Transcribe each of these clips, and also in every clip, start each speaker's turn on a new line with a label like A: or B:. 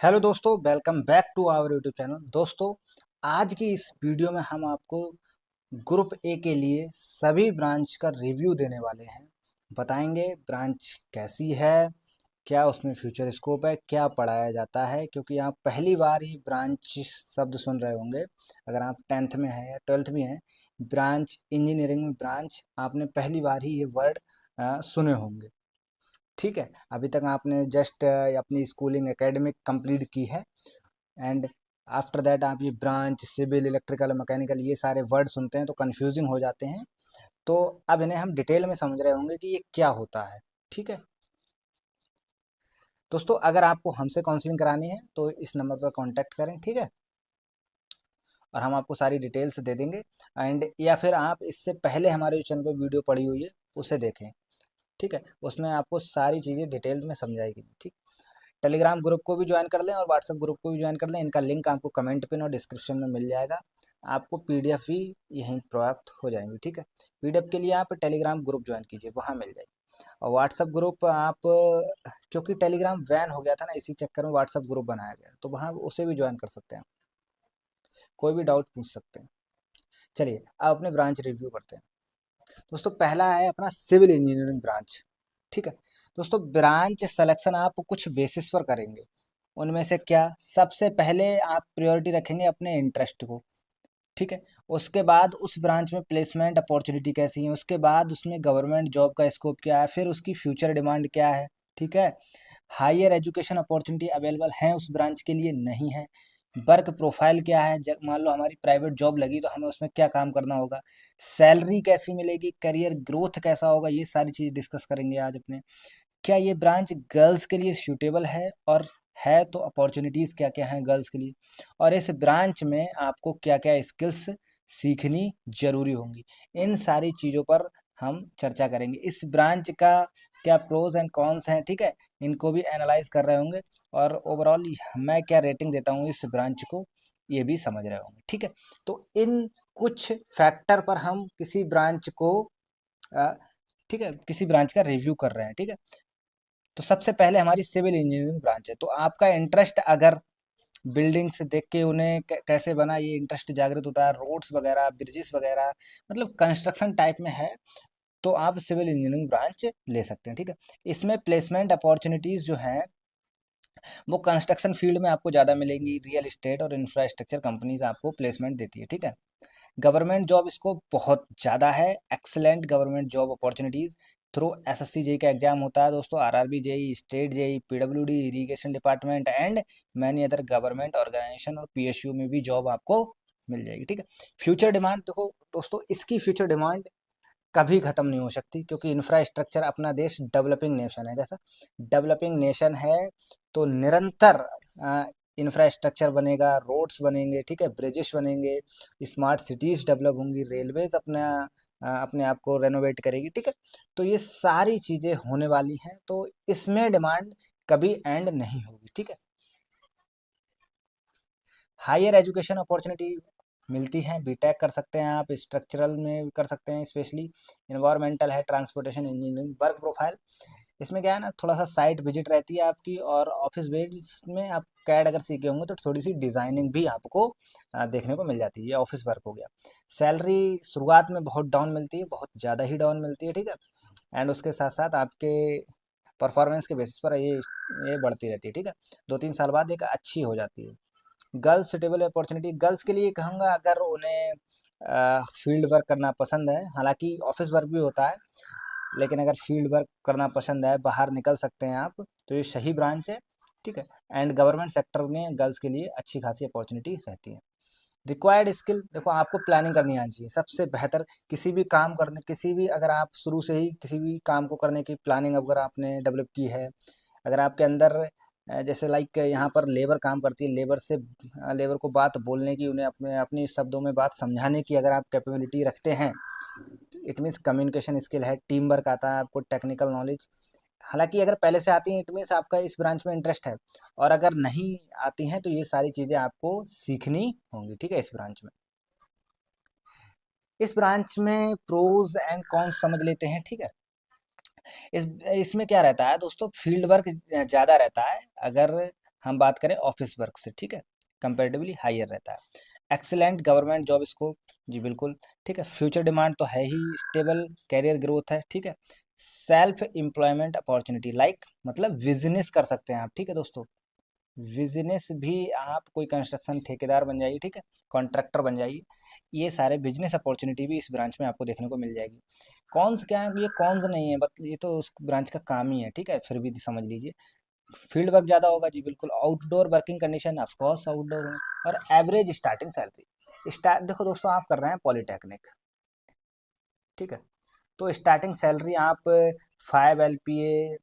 A: Hello दोस्तों, welcome back to our YouTube channel. दोस्तों, आज की इस वीडियो में हम आपको ग्रुप ए के लिए सभी ब्रांच का रिव्यू देने वाले हैं। बताएंगे ब्रांच कैसी है, क्या उसमें फ्यूचर स्कोप है, क्या पढ़ाया जाता है। क्योंकि आप पहली बार ही ब्रांच शब्द सुन रहे होंगे। अगर आप 10th में हैं या 12th में हैं, ब्रांच इंजीनियरिंग में ब्रांच आपने पहली बार ही ये वर्ड सुने होंगे। ठीक है, अभी तक आपने जस्ट अपनी स्कूलिंग एकेडमिक कंप्लीट की है एंड आफ्टर दैट आप ये ब्रांच सिविल इलेक्ट्रिकल मैकेनिकल ये सारे वर्ड सुनते हैं तो कंफ्यूजिंग हो जाते हैं। तो अब इन्हें हम डिटेल में समझ रहे होंगे कि ये क्या होता है। ठीक है दोस्तों, अगर आपको हमसे काउंसलिंग करानी है तो इस नंबर पर कांटेक्ट करें। ठीक है, और हम आपको सारी डिटेल्स दे देंगे। एंड या फिर आप इससे पहले हमारे चैनल पर वीडियो पड़ी हुई है उसे देखें। ठीक है, उसमें आपको सारी चीज़ें डिटेल में समझाएगी। ठीक, टेलीग्राम ग्रुप को भी ज्वाइन कर लें और व्हाट्सएप ग्रुप को भी ज्वाइन कर लें। इनका लिंक आपको कमेंट पिन और डिस्क्रिप्शन में मिल जाएगा। आपको पीडीएफ भी यहीं प्राप्त हो जाएंगी। ठीक है, पीडीएफ के लिए आप टेलीग्राम ग्रुप ज्वाइन कीजिए, वहाँ मिल जाएगी। और व्हाट्सएप ग्रुप आप क्योंकि टेलीग्राम बैन हो गया था ना, इसी चक्कर में व्हाट्सएप ग्रुप बनाया गया, तो वहाँ उसे भी ज्वाइन कर सकते हैं। कोई भी डाउट पूछ सकते हैं। चलिए अब अपने ब्रांच रिव्यू करते हैं। दोस्तों, पहला है अपना सिविल इंजीनियरिंग ब्रांच। ठीक है दोस्तों, ब्रांच सिलेक्शन आप कुछ बेसिस पर करेंगे। उनमें से क्या, सबसे पहले आप प्रायोरिटी रखेंगे अपने इंटरेस्ट को। ठीक है, उसके बाद उस ब्रांच में प्लेसमेंट अपॉर्चुनिटी कैसी है, उसके बाद उसमें गवर्नमेंट जॉब का स्कोप क्या है, फिर उसकी फ्यूचर डिमांड क्या है। ठीक है, हायर एजुकेशन अपॉर्चुनिटी अवेलेबल है उस ब्रांच के लिए, नहीं है। वर्क प्रोफाइल क्या है, जब मान लो हमारी प्राइवेट जॉब लगी तो हमें उसमें क्या काम करना होगा, सैलरी कैसी मिलेगी, करियर ग्रोथ कैसा होगा, ये सारी चीज़ डिस्कस करेंगे आज अपने। क्या ये ब्रांच गर्ल्स के लिए सूटेबल है, और है तो अपॉर्चुनिटीज़ क्या क्या हैं गर्ल्स के लिए, और इस ब्रांच में आपको क्या क्या स्किल्स सीखनी जरूरी होंगी। इन सारी चीज़ों पर हम चर्चा करेंगे। इस ब्रांच का क्या प्रोज एंड कॉन्स हैं, ठीक है, इनको भी एनालाइज कर रहे होंगे। और ओवरऑल मैं क्या रेटिंग देता हूँ इस ब्रांच को, ये भी समझ रहे होंगे। ठीक है, तो इन कुछ फैक्टर पर हम किसी ब्रांच को अ, ठीक है, किसी ब्रांच का रिव्यू कर रहे हैं। ठीक है, तो सबसे पहले हमारी सिविल इंजीनियरिंग ब्रांच है। तो आपका इंटरेस्ट अगर बिल्डिंग्स देख के उन्हें कैसे बना, ये इंटरेस्ट जागृत होता है, रोड्स वगैरह, ब्रिजेस वगैरह, मतलब कंस्ट्रक्शन टाइप में है, तो आप सिविल इंजीनियरिंग ब्रांच ले सकते हैं। ठीक है, इसमें प्लेसमेंट अपॉर्चुनिटीज़ जो हैं वो कंस्ट्रक्शन फील्ड में आपको ज़्यादा मिलेंगी। रियल इस्टेट और इंफ्रास्ट्रक्चर कंपनीज आपको प्लेसमेंट देती है। ठीक है, गवर्नमेंट जॉब इसको बहुत ज़्यादा है, excellent government job opportunities through SSC JE का एग्जाम होता है दोस्तों, RRB JE, state JE, PWD, irrigation department and many other government organisation और पीएसयू में भी जॉब आपको मिल जाएगी। ठीक है, फ्यूचर डिमांड देखो दोस्तों, इसकी फ्यूचर डिमांड कभी ख़त्म नहीं हो सकती, क्योंकि इंफ्रास्ट्रक्चर, अपना देश डेवलपिंग नेशन है। जैसा डेवलपिंग नेशन है तो निरंतर इंफ्रास्ट्रक्चर बनेगा, रोड्स बनेंगे, ठीक है, ब्रिजेस बनेंगे, स्मार्ट सिटीज़ डेवलप होंगी, रेलवेज अपने आप को रेनोवेट करेगी। ठीक है, तो ये सारी चीज़ें होने वाली हैं, तो इसमें डिमांड कभी एंड नहीं होगी। ठीक है, हायर एजुकेशन अपॉर्चुनिटी मिलती हैं, बीटेक कर सकते हैं आप, स्ट्रक्चरल में कर सकते हैं, स्पेशली इन्वायरमेंटल है, ट्रांसपोर्टेशन इंजीनियरिंग। वर्क प्रोफाइल इसमें क्या है ना, थोड़ा सा साइट विजिट रहती है आपकी, और ऑफिस बेस्ड में आप कैड अगर सीखे होंगे तो थोड़ी सी डिज़ाइनिंग भी आपको देखने को मिल जाती है। ये ऑफिस वर्क हो गया। सैलरी शुरुआत में बहुत डाउन मिलती है, बहुत ज़्यादा ही डाउन मिलती है। ठीक है, एंड उसके साथ साथ आपके परफॉर्मेंस के बेसिस पर ये बढ़ती रहती है। ठीक है, 2-3 साल बाद एक अच्छी हो जाती है। गर्ल्स सुटेबल अपॉर्चुनिटी, गर्ल्स के लिए कहूँगा, अगर उन्हें फील्ड वर्क करना पसंद है, हालांकि ऑफिस वर्क भी होता है, लेकिन अगर फील्ड वर्क करना पसंद है, बाहर निकल सकते हैं आप, तो ये सही ब्रांच है। ठीक है, एंड गवर्नमेंट सेक्टर में गर्ल्स के लिए अच्छी खासी अपॉर्चुनिटी रहती है। रिक्वायर्ड स्किल देखो, आपको प्लानिंग करनी आनी चाहिए सबसे बेहतर। किसी भी काम करने, किसी भी, अगर आप शुरू से ही किसी भी काम को करने की प्लानिंग अगर आपने डेवलप की है, अगर आपके अंदर जैसे लाइक यहाँ पर लेबर काम करती है, लेबर को बात बोलने की, उन्हें अपने अपनी शब्दों में बात समझाने की अगर आप कैपेबिलिटी रखते हैं, इट मीन्स कम्युनिकेशन स्किल है, टीम वर्क आता है आपको, टेक्निकल नॉलेज, हालांकि अगर पहले से आती हैं इट मीन्स आपका इस ब्रांच में इंटरेस्ट है। और अगर नहीं आती हैं तो ये सारी चीज़ें आपको सीखनी होंगी। ठीक है, इस ब्रांच में प्रोज एंड कॉन्स समझ लेते हैं। ठीक है, इस इसमें क्या रहता है दोस्तों, फील्ड वर्क ज़्यादा रहता है। अगर हम बात करें ऑफिस वर्क से, ठीक है, कंपेरेटिवली हायर रहता है। एक्सीलेंट गवर्नमेंट जॉब स्कोप, जी बिल्कुल, ठीक है। फ्यूचर डिमांड तो है ही, स्टेबल कैरियर ग्रोथ है, ठीक है। सेल्फ एम्प्लॉयमेंट अपॉर्चुनिटी लाइक मतलब बिजनेस कर सकते हैं आप, ठीक है दोस्तों, बिजनेस भी आप कोई कंस्ट्रक्शन ठेकेदार बन जाइए, ठीक है, कॉन्ट्रैक्टर बन जाइए, ये सारे बिजनेस अपॉर्चुनिटी भी इस ब्रांच में आपको देखने को मिल जाएगी। कौन क्या है, ये कौन सा नहीं है, बट ये तो उस ब्रांच का काम ही है, ठीक है, फिर भी समझ लीजिए। फील्ड वर्क ज़्यादा होगा, जी बिल्कुल। Outdoor working condition, of course outdoor. और एवरेज स्टार्टिंग सैलरी, देखो दोस्तों, आप कर रहे हैं पॉलीटेक्निक, ठीक है, तो स्टार्टिंग सैलरी आप 5 LPA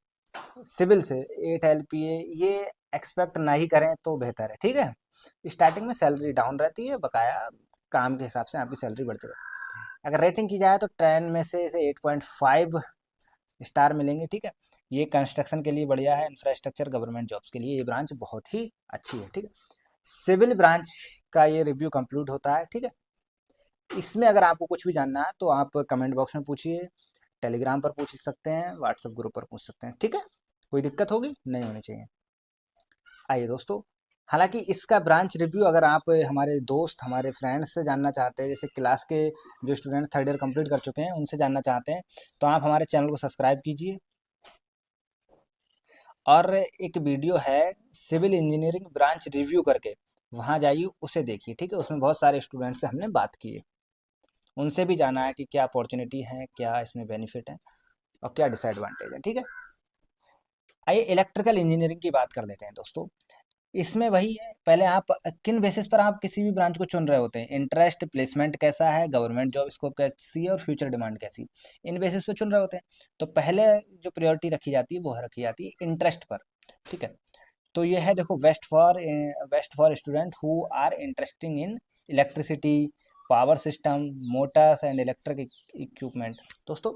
A: सिविल से 8 LPA ये एक्सपेक्ट नहीं करें तो बेहतर है, ठीक है। स्टार्टिंग में सैलरी डाउन रहती है, बकाया काम के हिसाब से आपकी सैलरी बढ़ती रहती है। अगर रेटिंग की जाए तो 10 में से इसे 8.5 स्टार मिलेंगे, ठीक है। ये कंस्ट्रक्शन के लिए बढ़िया है, इंफ्रास्ट्रक्चर गवर्नमेंट जॉब्स के लिए ये ब्रांच बहुत ही अच्छी है, ठीक है। सिविल ब्रांच का ये रिव्यू कंप्लीट होता है, ठीक है। इसमें अगर आपको कुछ भी जानना है तो आप कमेंट बॉक्स में पूछिए, टेलीग्राम पर पूछ सकते हैं, व्हाट्सएप ग्रुप पर पूछ सकते हैं, ठीक है। कोई दिक्कत होगी नहीं होनी चाहिए। आइए दोस्तों, हालांकि इसका ब्रांच रिव्यू अगर आप हमारे दोस्त, हमारे फ्रेंड्स से जानना चाहते हैं, जैसे क्लास के जो स्टूडेंट 3rd ईयर कंप्लीट कर चुके हैं उनसे जानना चाहते हैं, तो आप हमारे चैनल को सब्सक्राइब कीजिए। और एक वीडियो है सिविल इंजीनियरिंग ब्रांच रिव्यू करके, वहाँ जाइए, उसे देखिए, ठीक है। उसमें बहुत सारे स्टूडेंट से हमने बात की है, उनसे भी जाना है कि क्या अपॉर्चुनिटी है, क्या इसमें बेनिफिट है और क्या डिसएडवांटेज है, ठीक है। आइए इलेक्ट्रिकल इंजीनियरिंग की बात कर लेते हैं दोस्तों। इसमें वही है, पहले आप किन बेसिस पर आप किसी भी ब्रांच को चुन रहे होते हैं, इंटरेस्ट, प्लेसमेंट कैसा है, गवर्नमेंट जॉब स्कोप कैसी है और फ्यूचर डिमांड कैसी, इन बेसिस पर चुन रहे होते हैं। तो पहले जो प्रायोरिटी रखी जाती है वो रखी जाती है इंटरेस्ट पर, ठीक है। तो ये है देखो, best for student who are interesting in electricity, power system, motors and electric equipment. दोस्तों,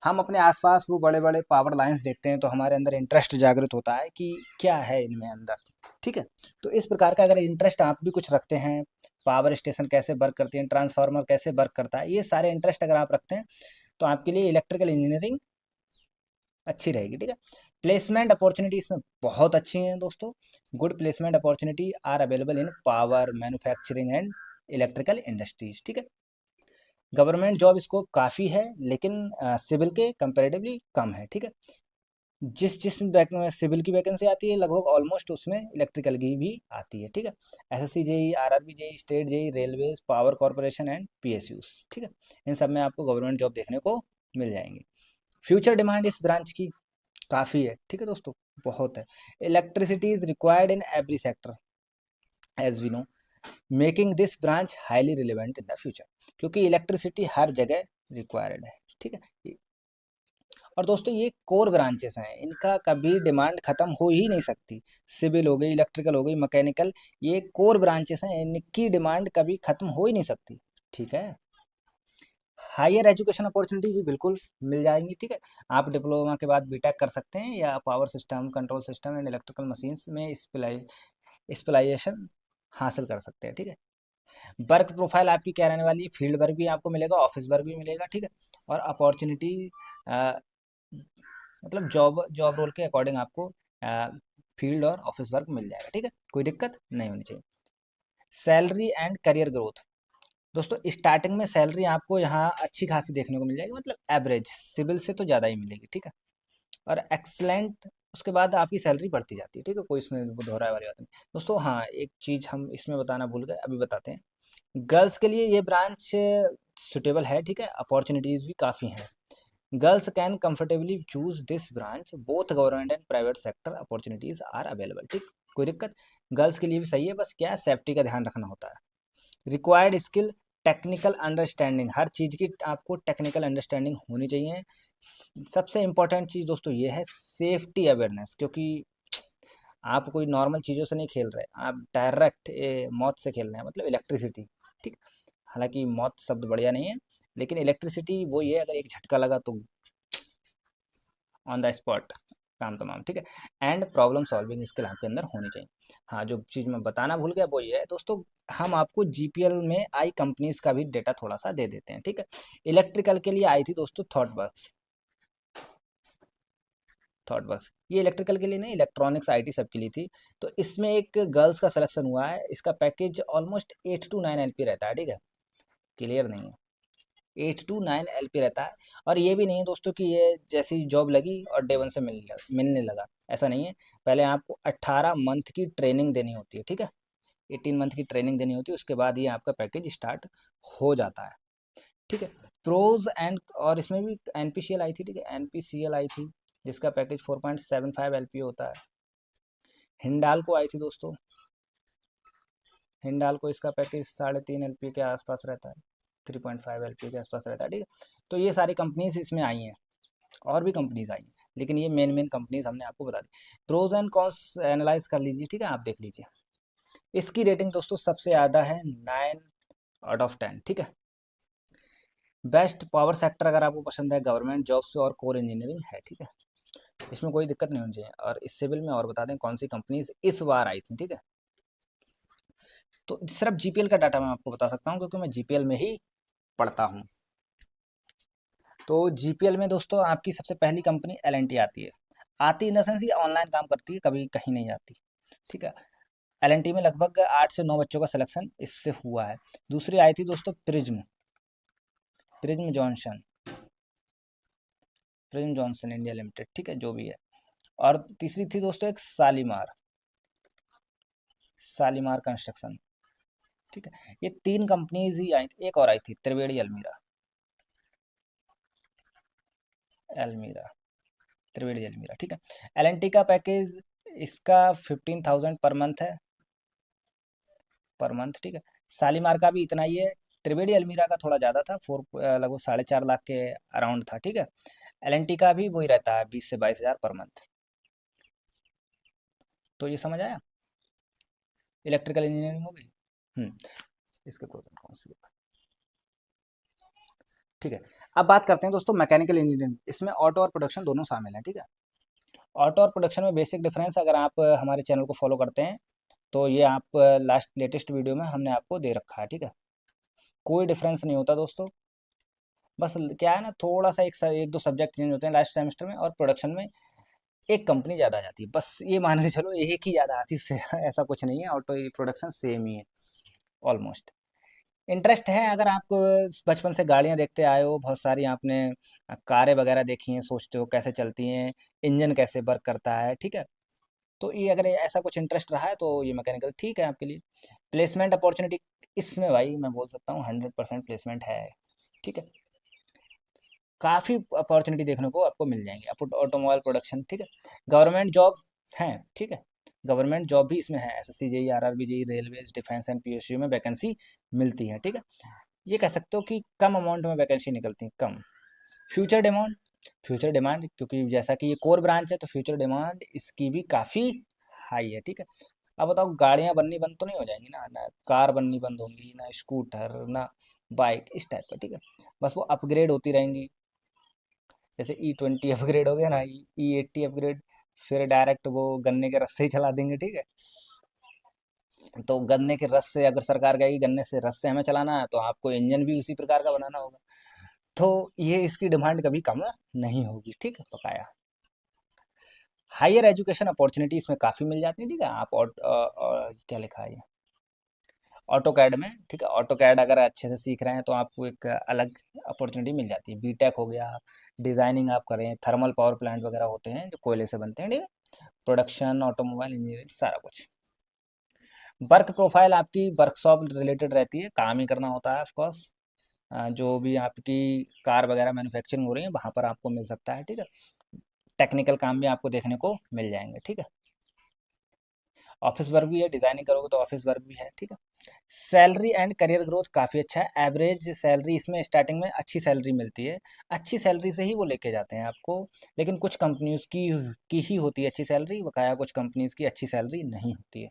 A: हम अपने आसपास वो बड़े बड़े पावर लाइंस देखते हैं तो हमारे अंदर इंटरेस्ट जागृत होता है कि क्या है इनमें अंदर, ठीक है। तो इस प्रकार का अगर इंटरेस्ट आप भी कुछ रखते हैं, पावर स्टेशन कैसे वर्क करती हैं, ट्रांसफार्मर कैसे वर्क करता है, ये सारे इंटरेस्ट अगर आप रखते हैं तो आपके लिए इलेक्ट्रिकल इंजीनियरिंग अच्छी रहेगी, ठीक है। प्लेसमेंट अपॉर्चुनिटी इसमें बहुत अच्छी हैं दोस्तों। Good placement opportunity are available in power, manufacturing and electrical industries, ठीक है। गवर्नमेंट जॉब स्कोप काफ़ी है, लेकिन सिविल के कंपेरेटिवली कम है, ठीक है। जिस जिस सिविल की वैकेंसी आती है लगभग ऑलमोस्ट उसमें इलेक्ट्रिकल की भी आती है, ठीक है। SSC JE, RRB JE, state JE, railways, power corporation and PSUs, ठीक है। इन सब में आपको गवर्नमेंट जॉब देखने को मिल जाएंगी। फ्यूचर डिमांड इस ब्रांच की काफ़ी है, ठीक है दोस्तों, बहुत है। Electricity is required in every sector as we know, making this branch highly relevant in the future, क्योंकि इलेक्ट्रिसिटी हर जगह रिक्वायर्ड है, ठीक है। और दोस्तों, ये कोर ब्रांचेस हैं, इनका कभी डिमांड खत्म हो ही नहीं सकती। सिविल हो गई, इलेक्ट्रिकल हो गई, मैकेनिकल, ये कोर ब्रांचेस हैं, इनकी डिमांड कभी खत्म हो ही नहीं सकती, ठीक है। हायर एजुकेशन अपॉर्चुनिटी जी बिल्कुल मिल जाएंगी, ठीक है। आप डिप्लोमा के बाद बीटेक कर सकते हैं या power system, control system and electrical machines में स्पेशलाइजेशन हासिल कर सकते हैं, ठीक है। वर्क प्रोफाइल आपकी क्या रहने वाली है, फील्ड वर्क भी आपको मिलेगा, ऑफिस वर्क भी मिलेगा, ठीक है। और अपॉर्चुनिटी मतलब जॉब जॉब रोल के अकॉर्डिंग आपको फील्ड और ऑफिस वर्क मिल जाएगा, ठीक है, कोई दिक्कत नहीं होनी चाहिए। सैलरी एंड करियर ग्रोथ, दोस्तों स्टार्टिंग में सैलरी आपको यहाँ अच्छी खासी देखने को मिल जाएगी, मतलब एवरेज, सिविल से तो ज़्यादा ही मिलेगी, ठीक है। और एक्सलेंट, उसके बाद आपकी सैलरी बढ़ती जाती है, ठीक है, कोई इसमें दोहराए वाली बात नहीं दोस्तों। हाँ, एक चीज़ हम इसमें बताना भूल गए, अभी बताते हैं। गर्ल्स के लिए ये ब्रांच सुटेबल है, ठीक है, अपॉर्चुनिटीज़ भी काफ़ी हैं। Girls can comfortably choose this branch, both government and private sector opportunities are available, ठीक, कोई दिक्कत, गर्ल्स के लिए भी सही है, बस क्या सेफ्टी का ध्यान रखना होता है। रिक्वायर्ड स्किल, टेक्निकल अंडरस्टैंडिंग, हर चीज़ की आपको टेक्निकल अंडरस्टैंडिंग होनी चाहिए। सबसे इंपॉर्टेंट चीज़ दोस्तों ये है सेफ्टी अवेयरनेस, क्योंकि आप कोई नॉर्मल चीज़ों से नहीं खेल रहे, आप डायरेक्ट मौत से खेल रहे हैं, मतलब इलेक्ट्रिसिटी, ठीक। हालांकि मौत शब्द बढ़िया नहीं है, लेकिन इलेक्ट्रिसिटी वही है, अगर एक झटका लगा तो ऑन द स्पॉट काम तमाम, ठीक है। एंड प्रॉब्लम सॉल्विंग स्किल आपके अंदर होनी चाहिए। हाँ, जो चीज़ मैं बताना भूल गया वो ये है दोस्तों, हम आपको जीपीएल में आई कंपनीज का भी डेटा थोड़ा सा दे देते हैं, ठीक है। इलेक्ट्रिकल के लिए आई थी दोस्तों थॉट वर्क्स, थॉट वर्क्स, ये इलेक्ट्रिकल के लिए नहीं, इलेक्ट्रॉनिक्स आईटी सबके लिए थी। तो इसमें एक गर्ल्स का सिलेक्शन हुआ है, इसका पैकेज ऑलमोस्ट 8 to 9 LP रहता है, ठीक है, क्लियर नहीं है, 8 to 9 LP रहता है। और ये भी नहीं है दोस्तों कि ये जैसी जॉब लगी और डे 1 से मिलने लगा, ऐसा नहीं है। पहले आपको 18 मंथ की ट्रेनिंग देनी होती है, ठीक है, 18 मंथ की ट्रेनिंग देनी होती है, उसके बाद ये आपका पैकेज स्टार्ट हो जाता है, ठीक है। प्रोज एंड, और इसमें भी NPCL आई थी, ठीक है, NPCL आई थी जिसका पैकेज 4.75 LP होता है। हिंडाल्को आई थी दोस्तों, हिंडाल्को इसका पैकेज 3.5 LP के आसपास रहता है, 3.5 LP के आसपास रहता है, ठीक है। तो ये सारी कंपनीज इसमें आई हैं, और भी कंपनीज आई हैं, लेकिन ये मेन मेन कंपनीज हमने आपको बता दी। प्रोज एंड कॉन्स एनालाइज कर लीजिए, ठीक है, आप देख लीजिए। इसकी रेटिंग दोस्तों सबसे ज़्यादा है 9/10, ठीक है। बेस्ट पावर सेक्टर अगर आपको पसंद है, गवर्नमेंट जॉब्स और कोर इंजीनियरिंग है, ठीक है, इसमें कोई दिक्कत नहीं होनी चाहिए। और इस सिविल में और बता दें कौन सी कंपनीज इस बार आई थी, ठीक है। तो सिर्फ GPL का डाटा मैं आपको बता सकता हूँ क्योंकि मैं GPL में ही पढ़ता हूँ। तो GPL में दोस्तों आपकी सबसे पहली कंपनी L&T आती है, आती इन द सेंस ये ऑनलाइन काम करती है, कभी कहीं नहीं आती, ठीक है। L&T में लगभग 8 से 9 बच्चों का सिलेक्शन इससे हुआ है। दूसरी आई थी दोस्तों prism, prism Johnson, prism Johnson India limited, ठीक है, जो भी है। और तीसरी थी दोस्तों एक शालीमार, शालीमार कंस्ट्रक्शन, ठीक है। ये 3 कंपनीज ही आई थी, एक और आई थी त्रिवेणी अलमीरा, अलमीरा, त्रिवेणी अलमीरा, ठीक है। L&T का पैकेज इसका 15,000 पर मंथ है, पर मंथ, ठीक है। शालीमार का भी इतना ही है, त्रिवेणी अलमीरा का थोड़ा ज़्यादा था, लगभग 4.5 लाख के अराउंड था, ठीक है। L&T का भी वही रहता है 20 से 22 हज़ार पर मंथ। तो ये समझ आया, इलेक्ट्रिकल इंजीनियरिंग हो गई। इसके प्रोज एंड कॉन्स, ठीक है। अब बात करते हैं दोस्तों मैकेनिकल इंजीनियरिंग, इसमें ऑटो और प्रोडक्शन दोनों शामिल हैं, ठीक है। ऑटो और प्रोडक्शन में बेसिक डिफरेंस अगर आप हमारे चैनल को फॉलो करते हैं तो ये आप लास्ट लेटेस्ट वीडियो में हमने आपको दे रखा है, ठीक है। कोई डिफरेंस नहीं होता दोस्तों, बस क्या है ना, थोड़ा सा एक दो सब्जेक्ट चेंज होते हैं लास्ट सेमेस्टर में, और प्रोडक्शन में एक कंपनी ज़्यादा आ जाती है, बस ये मान के चलो एक ही ज़्यादा आती है ऐसा कुछ नहीं है, ऑटो प्रोडक्शन सेम ही है ऑलमोस्ट। इंटरेस्ट है अगर आप बचपन से गाड़ियां देखते आए हो, बहुत सारी आपने कारें वगैरह देखी हैं, सोचते हो कैसे चलती हैं, इंजन कैसे वर्क करता है, ठीक है। तो ये अगर ऐसा कुछ इंटरेस्ट रहा है तो ये मैकेनिकल ठीक है आपके लिए। प्लेसमेंट अपॉर्चुनिटी इसमें भाई मैं बोल सकता हूँ 100% प्लेसमेंट है, ठीक है। काफ़ी अपॉर्चुनिटी देखने को आपको मिल जाएंगी, ऑटोमोबाइल प्रोडक्शन, ठीक है। गवर्नमेंट जॉब है, ठीक है, गवर्नमेंट जॉब भी इसमें है, SSC JEE RRB JEE railways defence and PSU में वैकेंसी मिलती है, ठीक है। ये कह सकते हो कि कम अमाउंट में वैकेंसी निकलती है, कम। फ्यूचर डिमांड, फ्यूचर डिमांड क्योंकि जैसा कि ये कोर ब्रांच है तो फ्यूचर डिमांड इसकी भी काफ़ी हाई है, ठीक है। अब बताओ गाड़ियाँ बननी बंद तो नहीं हो जाएंगी ना, ना कार बननी बंद होंगी, ना स्कूटर, ना बाइक, इस टाइप का, ठीक है। बस वो अपग्रेड होती रहेंगी, जैसे E20 अपग्रेड हो गया ना, E80 अपग्रेड, फिर डायरेक्ट वो गन्ने के रस से ही चला देंगे, ठीक है। तो गन्ने के रस से अगर सरकार कहेगी गन्ने से रस से हमें चलाना है तो आपको इंजन भी उसी प्रकार का बनाना होगा, तो ये इसकी डिमांड कभी कम नहीं होगी, ठीक है, पकाया। हायर एजुकेशन अपॉर्चुनिटी इसमें काफ़ी मिल जाती है, ठीक है। आप क्या लिखा है ये, ऑटो कैड में, ठीक है, ऑटो कैड अगर अच्छे से सीख रहे हैं तो आपको एक अलग अपॉर्चुनिटी मिल जाती है। बीटेक हो गया, डिज़ाइनिंग आप करें, थर्मल पावर प्लांट वगैरह होते हैं जो कोयले से बनते हैं, ठीक है, प्रोडक्शन, ऑटोमोबाइल इंजीनियरिंग, सारा कुछ। वर्क प्रोफाइल आपकी वर्कशॉप रिलेटेड रहती है, काम ही करना होता है ऑफकोर्स, जो भी आपकी कार वगैरह मैन्युफैक्चरिंग हो रही है वहाँ पर आपको मिल सकता है, ठीक है। टेक्निकल काम भी आपको देखने को मिल जाएंगे, ठीक है। ऑफिस वर्क भी है, डिज़ाइनिंग करोगे तो ऑफिस वर्क भी है, ठीक है। सैलरी एंड करियर ग्रोथ काफ़ी अच्छा है, एवरेज सैलरी इसमें स्टार्टिंग में अच्छी सैलरी मिलती है, अच्छी सैलरी से ही वो लेके जाते हैं आपको, लेकिन कुछ कंपनीज की ही होती है अच्छी सैलरी, बकाया कुछ कंपनीज की अच्छी सैलरी नहीं होती है।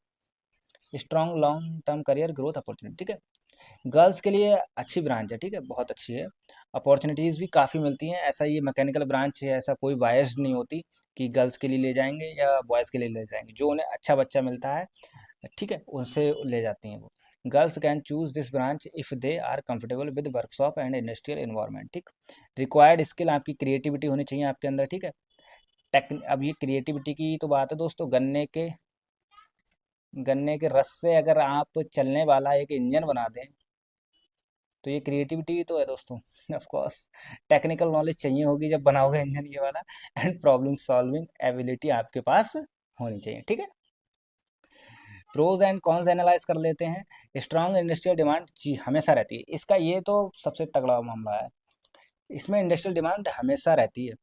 A: Strong long term career growth opportunity, ठीक है। गर्ल्स के लिए अच्छी ब्रांच है, ठीक है, बहुत अच्छी है, अपॉर्चुनिटीज़ भी काफ़ी मिलती हैं, ऐसा ये मैकेनिकल ब्रांच है, ऐसा कोई बायस्ड नहीं होती कि गर्ल्स के लिए ले जाएंगे या बॉयज़ के लिए ले जाएंगे, जो उन्हें अच्छा बच्चा मिलता है, ठीक है, उनसे ले जाती हैं वो। Girls can choose this branch if they are comfortable with workshop and industrial environment, ठीक। रिक्वायर्ड स्किल आपकी क्रिएटिविटी होनी चाहिए आपके अंदर, ठीक है। अब ये क्रिएटिविटी की तो बात है दोस्तों, गन्ने के रस से अगर आप चलने वाला एक इंजन बना दें तो ये क्रिएटिविटी तो है दोस्तों। ऑफ कोर्स टेक्निकल नॉलेज चाहिए होगी जब बनाओगे इंजन ये वाला, एंड प्रॉब्लम सॉल्विंग एबिलिटी आपके पास होनी चाहिए, ठीक है। प्रोज एंड कॉन्स एनालाइज कर लेते हैं। स्ट्रांग इंडस्ट्रियल डिमांड जी हमेशा रहती है, इसका ये तो सबसे तगड़ा मामला है, इसमें इंडस्ट्रियल डिमांड हमेशा रहती है।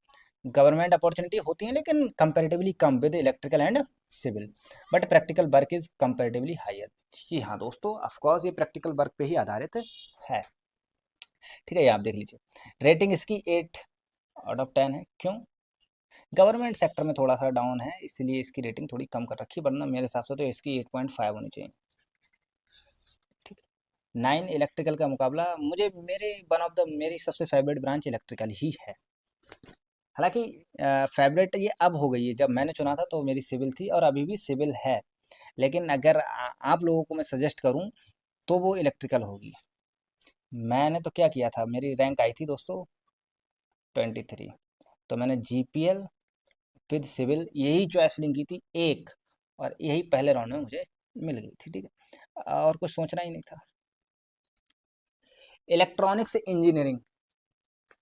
A: गवर्नमेंट अपॉर्चुनिटी होती है लेकिन कंपैरेटिवली कम with electrical and civil, but practical work is comparatively higher. जी हाँ दोस्तों, ऑफ कोर्स ये प्रैक्टिकल वर्क पे ही आधारित है, ठीक है। ये आप देख लीजिए, रेटिंग इसकी 8/10 है। क्यों? गवर्नमेंट सेक्टर में थोड़ा सा डाउन है, इसलिए इसकी रेटिंग थोड़ी कम कर रखी है, वरना मेरे हिसाब से तो इसकी 8.5 होनी चाहिए, ठीक है। 9 इलेक्ट्रिकल का मुकाबला, मुझे मेरी सबसे फेवरेट ब्रांच इलेक्ट्रिकल ही है। हालांकि फेवरेट ये अब हो गई है, जब मैंने चुना था तो मेरी सिविल थी और अभी भी सिविल है, लेकिन अगर आप लोगों को मैं सजेस्ट करूं तो वो इलेक्ट्रिकल होगी। मैंने तो क्या किया था, मेरी रैंक आई थी दोस्तों 23, तो मैंने जीपीएल विद सिविल यही चॉइस फिलिंग की थी एक, और यही पहले राउंड में मुझे मिल गई थी, ठीक है, और कुछ सोचना ही नहीं था। इलेक्ट्रॉनिक्स इंजीनियरिंग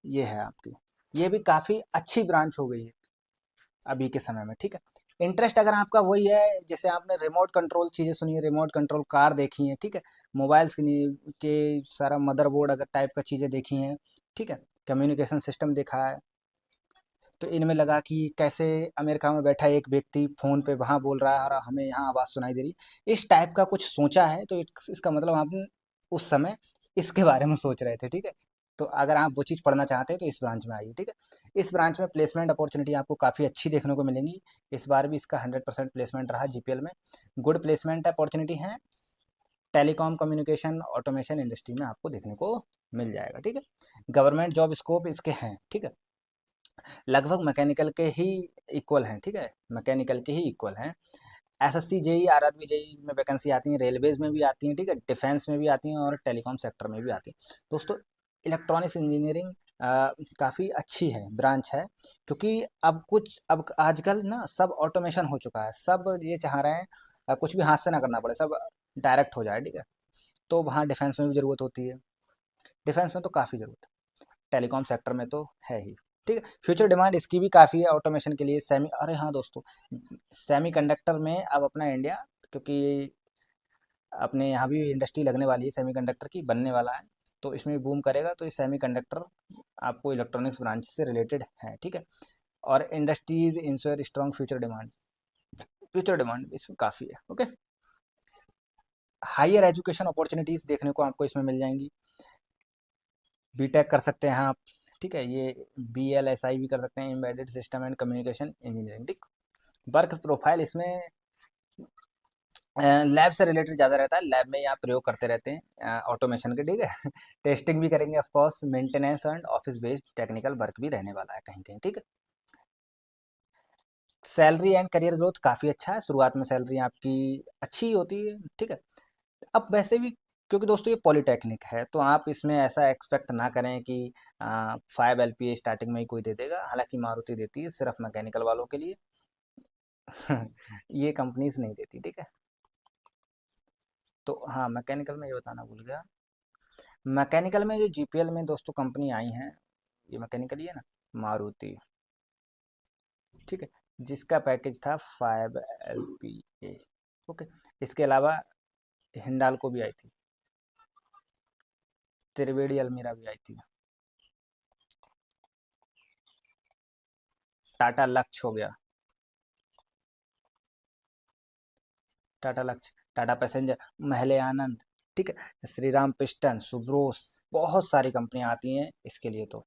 A: ये है आपकी, ये भी काफ़ी अच्छी ब्रांच हो गई है अभी के समय में, ठीक है। इंटरेस्ट अगर आपका वही है, जैसे आपने रिमोट कंट्रोल चीज़ें सुनी है, रिमोट कंट्रोल कार देखी हैं, ठीक है, मोबाइल्स के सारा मदरबोर्ड अगर टाइप का चीज़ें देखी हैं, ठीक है, कम्युनिकेशन सिस्टम देखा है, तो इनमें लगा कि कैसे अमेरिका में बैठा एक व्यक्ति फ़ोन पे वहाँ बोल रहा है और हमें यहाँ आवाज़ सुनाई दे रही है, इस टाइप का कुछ सोचा है, तो इसका मतलब आपने उस समय इसके बारे में सोच रहे थे, ठीक है। तो अगर आप वो चीज़ पढ़ना चाहते हैं तो इस ब्रांच में आइए, ठीक है। इस ब्रांच में प्लेसमेंट अपॉर्चुनिटी आपको काफ़ी अच्छी देखने को मिलेंगी। इस बार भी इसका 100% प्लेसमेंट रहा जीपीएल में, गुड प्लेसमेंट अपॉर्चुनिटी है। टेलीकॉम कम्युनिकेशन ऑटोमेशन इंडस्ट्री में आपको देखने को मिल जाएगा, ठीक है। गवर्नमेंट जॉब स्कोप इसके हैं, ठीक है, लगभग मैकेनिकल के ही इक्वल हैं, ठीक है, मैकेनिकल के ही इक्वल हैं। एसएससी जेई आरआरबी जेई में वैकेंसी आती हैं, रेलवेज में भी आती हैं, ठीक है, डिफेंस में भी आती हैं और टेलीकॉम सेक्टर में भी आती हैं। दोस्तों इलेक्ट्रॉनिक्स इंजीनियरिंग काफ़ी अच्छी है, ब्रांच है, क्योंकि अब आजकल ना सब ऑटोमेशन हो चुका है, सब ये चाह रहे हैं कुछ भी हाथ से ना करना पड़े, सब डायरेक्ट हो जाए, ठीक है। तो वहाँ डिफेंस में भी ज़रूरत होती है, डिफेंस में तो काफ़ी ज़रूरत है, टेलीकॉम सेक्टर में तो है ही, ठीक है। फ्यूचर डिमांड इसकी भी काफ़ी है ऑटोमेशन के लिए। अरे हाँ दोस्तों, सेमी कंडक्टर में अब अपना इंडिया, क्योंकि अपने यहाँ भी इंडस्ट्री लगने वाली है सेमी कंडक्टर की, बनने वाला है, तो इसमें भी बूम करेगा, तो ये सेमी कंडक्टर आपको इलेक्ट्रॉनिक्स ब्रांच से रिलेटेड है, ठीक है। और industries ensure strong future demand इसमें काफ़ी है, ओके। हायर एजुकेशन अपॉर्चुनिटीज़ देखने को आपको इसमें मिल जाएंगी, बीटेक कर सकते हैं आप, ठीक है, ये बीएलएसआई भी कर सकते हैं, embedded system and communication engineering, ठीक। वर्क प्रोफाइल इसमें लैब से रिलेटेड ज़्यादा रहता है, लैब में ही आप प्रयोग करते रहते हैं ऑटोमेशन के, ठीक है। टेस्टिंग भी करेंगे of course, maintenance and office based technical work भी रहने वाला है कहीं कहीं, ठीक है। सैलरी एंड करियर ग्रोथ काफ़ी अच्छा है, शुरुआत में सैलरी आपकी अच्छी होती है, ठीक है। अब वैसे भी क्योंकि दोस्तों ये पॉलीटेक्निक है, तो आप इसमें ऐसा एक्सपेक्ट ना करें कि 5 LPA स्टार्टिंग में ही कोई दे देगा, हालांकि मारुति देती है सिर्फ मैकेनिकल वालों के लिए। ये कंपनीज नहीं देती, ठीक है। तो हाँ, मैकेनिकल में ये बताना भूल गया, मैकेनिकल में जो जीपीएल में दोस्तों कंपनी आई हैं, ये मैकेनिकल ही है ना, मारुति, ठीक है, जिसका पैकेज था 5 LPA, ओके। इसके अलावा हिंडाल्को भी आई थी, त्रिवेणी अल्मीरा भी आई थी, टाटा लक्ष्य हो गया, टाटा लक्ष्य, टाटा पैसेंजर, महले आनंद, ठीक है, श्री राम पिस्टन, सुब्रोस, बहुत सारी कंपनियां आती हैं इसके लिए, तो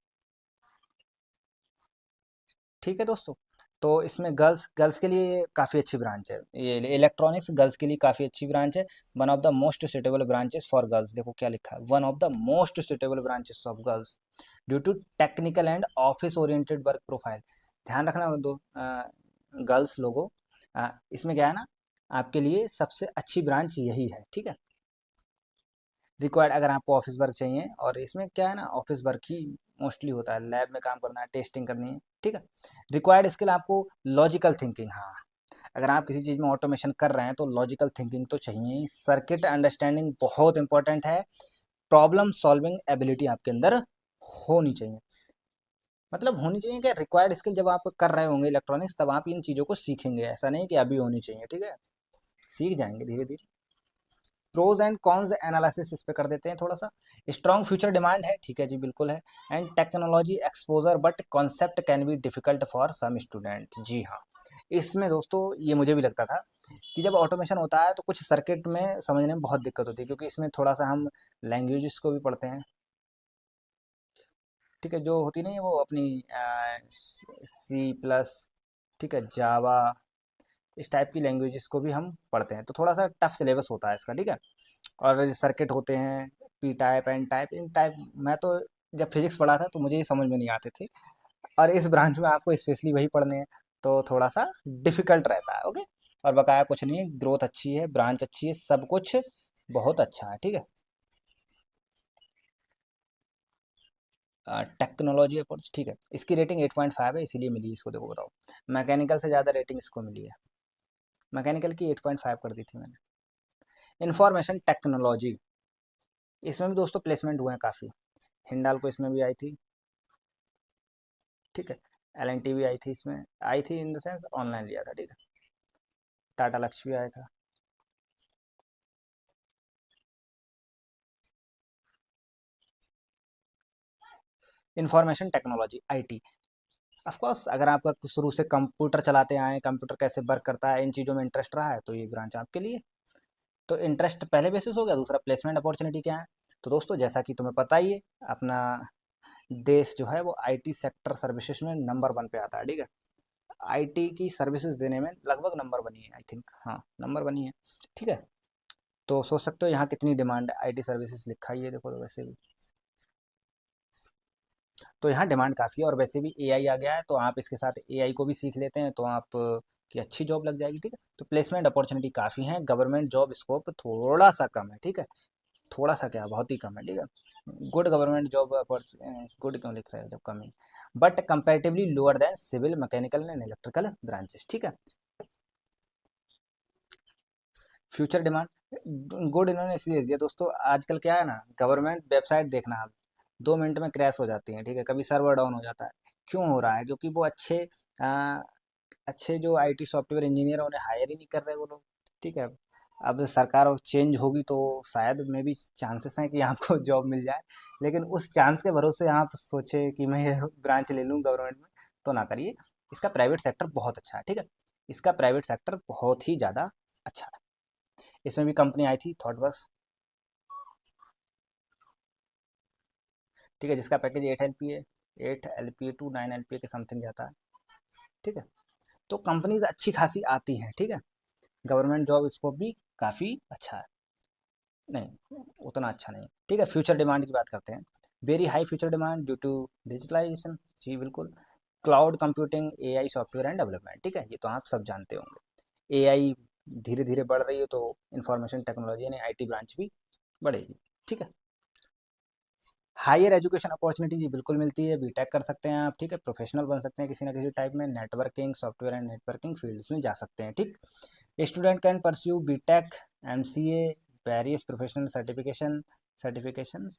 A: ठीक है दोस्तों। तो इसमें गर्ल्स गर्ल्स के लिए काफ़ी अच्छी ब्रांच है, ये इलेक्ट्रॉनिक्स गर्ल्स के लिए काफ़ी अच्छी ब्रांच है। One of the most suitable branches for girls, देखो क्या लिखा है, one of the most suitable branches of girls due to technical and office oriented work profile. ध्यान रखना दो गर्ल्स लोगों, इसमें क्या है ना, आपके लिए सबसे अच्छी ब्रांच यही है, ठीक है। रिक्वायर्ड अगर आपको ऑफिस वर्क चाहिए, और इसमें क्या है ना, ऑफिस वर्क ही मोस्टली होता है, लैब में काम करना है, टेस्टिंग करनी है, ठीक है। रिक्वायर्ड स्किल आपको लॉजिकल थिंकिंग, हाँ, अगर आप किसी चीज़ में ऑटोमेशन कर रहे हैं तो लॉजिकल थिंकिंग तो चाहिए ही। सर्किट अंडरस्टैंडिंग बहुत इंपॉर्टेंट है। प्रॉब्लम सॉल्विंग एबिलिटी आपके अंदर होनी चाहिए, मतलब होनी चाहिए कि रिक्वायर्ड स्किल जब आप कर रहे होंगे इलेक्ट्रॉनिक्स, तब आप इन चीज़ों को सीखेंगे, ऐसा नहीं कि अभी होनी चाहिए, ठीक है, सीख जाएंगे धीरे धीरे। प्रोज एंड कॉन्स एनालिसिस इस पे कर देते हैं थोड़ा सा। स्ट्रॉन्ग फ्यूचर डिमांड है, ठीक है जी, बिल्कुल है। And technology exposure but concept can be difficult for some student, जी हाँ। इसमें दोस्तों ये मुझे भी लगता था कि जब ऑटोमेशन होता है तो कुछ सर्किट में समझने में बहुत दिक्कत होती है, क्योंकि इसमें थोड़ा सा हम लैंग्वेजेस को भी पढ़ते हैं, ठीक है, जो होती नहीं है वो अपनी सी प्लस, ठीक है, जावा, इस टाइप की लैंग्वेजेस को भी हम पढ़ते हैं, तो थोड़ा सा टफ सिलेबस होता है इसका, ठीक है। और सर्किट होते हैं, पी टाइप, एन टाइप, इन टाइप, मैं तो जब फिजिक्स पढ़ा था तो मुझे ये समझ में नहीं आते थे, और इस ब्रांच में आपको स्पेशली वही पढ़ने हैं, तो थोड़ा सा डिफिकल्ट रहता है, ओके। और बकाया कुछ नहीं है, ग्रोथ अच्छी है, ब्रांच अच्छी है, सब कुछ बहुत अच्छा है, ठीक है। टेक्नोलॉजी अप्रोच, ठीक है, इसकी रेटिंग 8.5 है, इसीलिए मिली इसको, देखो बताओ, मैकेनिकल से ज़्यादा रेटिंग इसको मिली है, मैकेनिकल की 8.5 कर दी थी मैंने। इंफॉर्मेशन टेक्नोलॉजी, इसमें भी दोस्तों प्लेसमेंट हुए हैं काफ़ी, हिंडाल को इसमें भी आई थी, ठीक है, एल भी आई थी, इसमें आई थी इन द सेंस ऑनलाइन लिया था, ठीक है, टाटा लक्ष्य भी आया था। Information technology, IT, of course अगर आपका शुरू से कंप्यूटर चलाते आए, कंप्यूटर कैसे वर्क करता है, इन चीज़ों में इंटरेस्ट रहा है, तो ये ब्रांच आपके लिए। तो इंटरेस्ट पहले बेसिस हो गया, दूसरा प्लेसमेंट अपॉर्चुनिटी क्या है। तो दोस्तों जैसा कि तुम्हें पता ही है, अपना देश जो है वो आईटी सेक्टर सर्विसेज में नंबर 1 पे आता है, ठीक है, आईटी की सर्विसेज देने में लगभग नंबर 1 ही है, आई थिंक, हाँ नंबर 1 ही है, ठीक है। तो सोच सकते हो यहाँ कितनी डिमांड है, आईटी सर्विसेज लिखा ही है, देखो तो वैसे भी, तो यहाँ डिमांड काफ़ी है, और वैसे भी एआई आ गया है, तो आप इसके साथ एआई को भी सीख लेते हैं तो आप की अच्छी जॉब लग जाएगी, ठीक है। तो प्लेसमेंट अपॉर्चुनिटी काफ़ी है, गवर्नमेंट जॉब स्कोप थोड़ा सा कम है, ठीक है, थोड़ा सा क्या, बहुत ही कम है, ठीक है। Good government job opportunity, good क्यों लिख रहे हैं जब कम है, but comparatively lower than civil, mechanical and electrical branches, ठीक है। फ्यूचर डिमांड गुड इन्होंने इसलिए दिया दोस्तों, आजकल क्या है ना, गवर्नमेंट वेबसाइट देखना आप 2 मिनट में क्रैश हो जाती है, ठीक है, कभी सर्वर डाउन हो जाता है, क्यों हो रहा है, क्योंकि वो आ, अच्छे जो आईटी सॉफ्टवेयर इंजीनियर उन्हें हायर ही नहीं कर रहे वो लोग, ठीक है। अब सरकार चेंज होगी तो शायद में भी चांसेस हैं कि आपको जॉब मिल जाए, लेकिन उस चांस के भरोसे आप सोचे कि मैं ये ब्रांच ले लूँ गवर्नमेंट में, तो ना करिए। इसका प्राइवेट सेक्टर बहुत अच्छा है, ठीक है, इसका प्राइवेट सेक्टर बहुत ही ज़्यादा अच्छा है। इसमें भी कंपनी आई थी थॉटवर्क्स, ठीक है, जिसका package 8 LPA, 8 LPA to 9 LPA के समथिंग जाता है, ठीक है। तो कंपनीज अच्छी खासी आती हैं, ठीक है, गवर्नमेंट जॉब स्कोप भी काफ़ी अच्छा है, नहीं उतना अच्छा नहीं, ठीक है। फ्यूचर डिमांड की बात करते हैं, very high future demand due to digitalisation, जी बिल्कुल, cloud computing, AI software and development, ठीक है, ये तो आप सब जानते होंगे, एआई धीरे धीरे बढ़ रही है, तो इंफॉर्मेशन टेक्नोलॉजी यानी आईटी ब्रांच भी बढ़ेगी, ठीक है। हायर एजुकेशन अपॉर्चुनिटी जी बिल्कुल मिलती है, बीटेक कर सकते हैं आप, ठीक है, प्रोफेशनल बन सकते हैं किसी ना किसी टाइप में, networking software and networking fields में जा सकते हैं, ठीक। Student can pursue BTech, MCA, various professional certification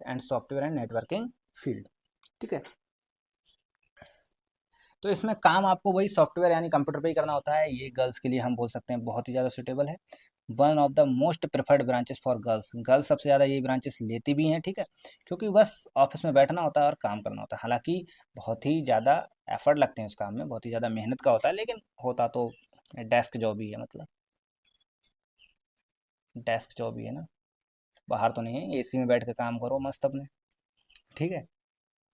A: and software and networking field, ठीक है। तो इसमें काम आपको वही सॉफ्टवेयर यानी कंप्यूटर पे ही करना होता है, ये गर्ल्स के लिए हम बोल सकते हैं बहुत ही ज़्यादा सुटेबल है, one of the most preferred branches for girls, girls सबसे ज़्यादा ये ब्रांचेस लेती भी हैं, ठीक है, क्योंकि बस ऑफिस में बैठना होता है और काम करना होता है, हालांकि बहुत ही ज़्यादा एफर्ट लगते हैं उस काम में, बहुत ही ज़्यादा मेहनत का होता है, लेकिन होता तो डेस्क जॉब ही है, मतलब डेस्क जॉब ही है ना, बाहर तो नहीं है, एसी में बैठ के काम करो मस्त अपने, ठीक है।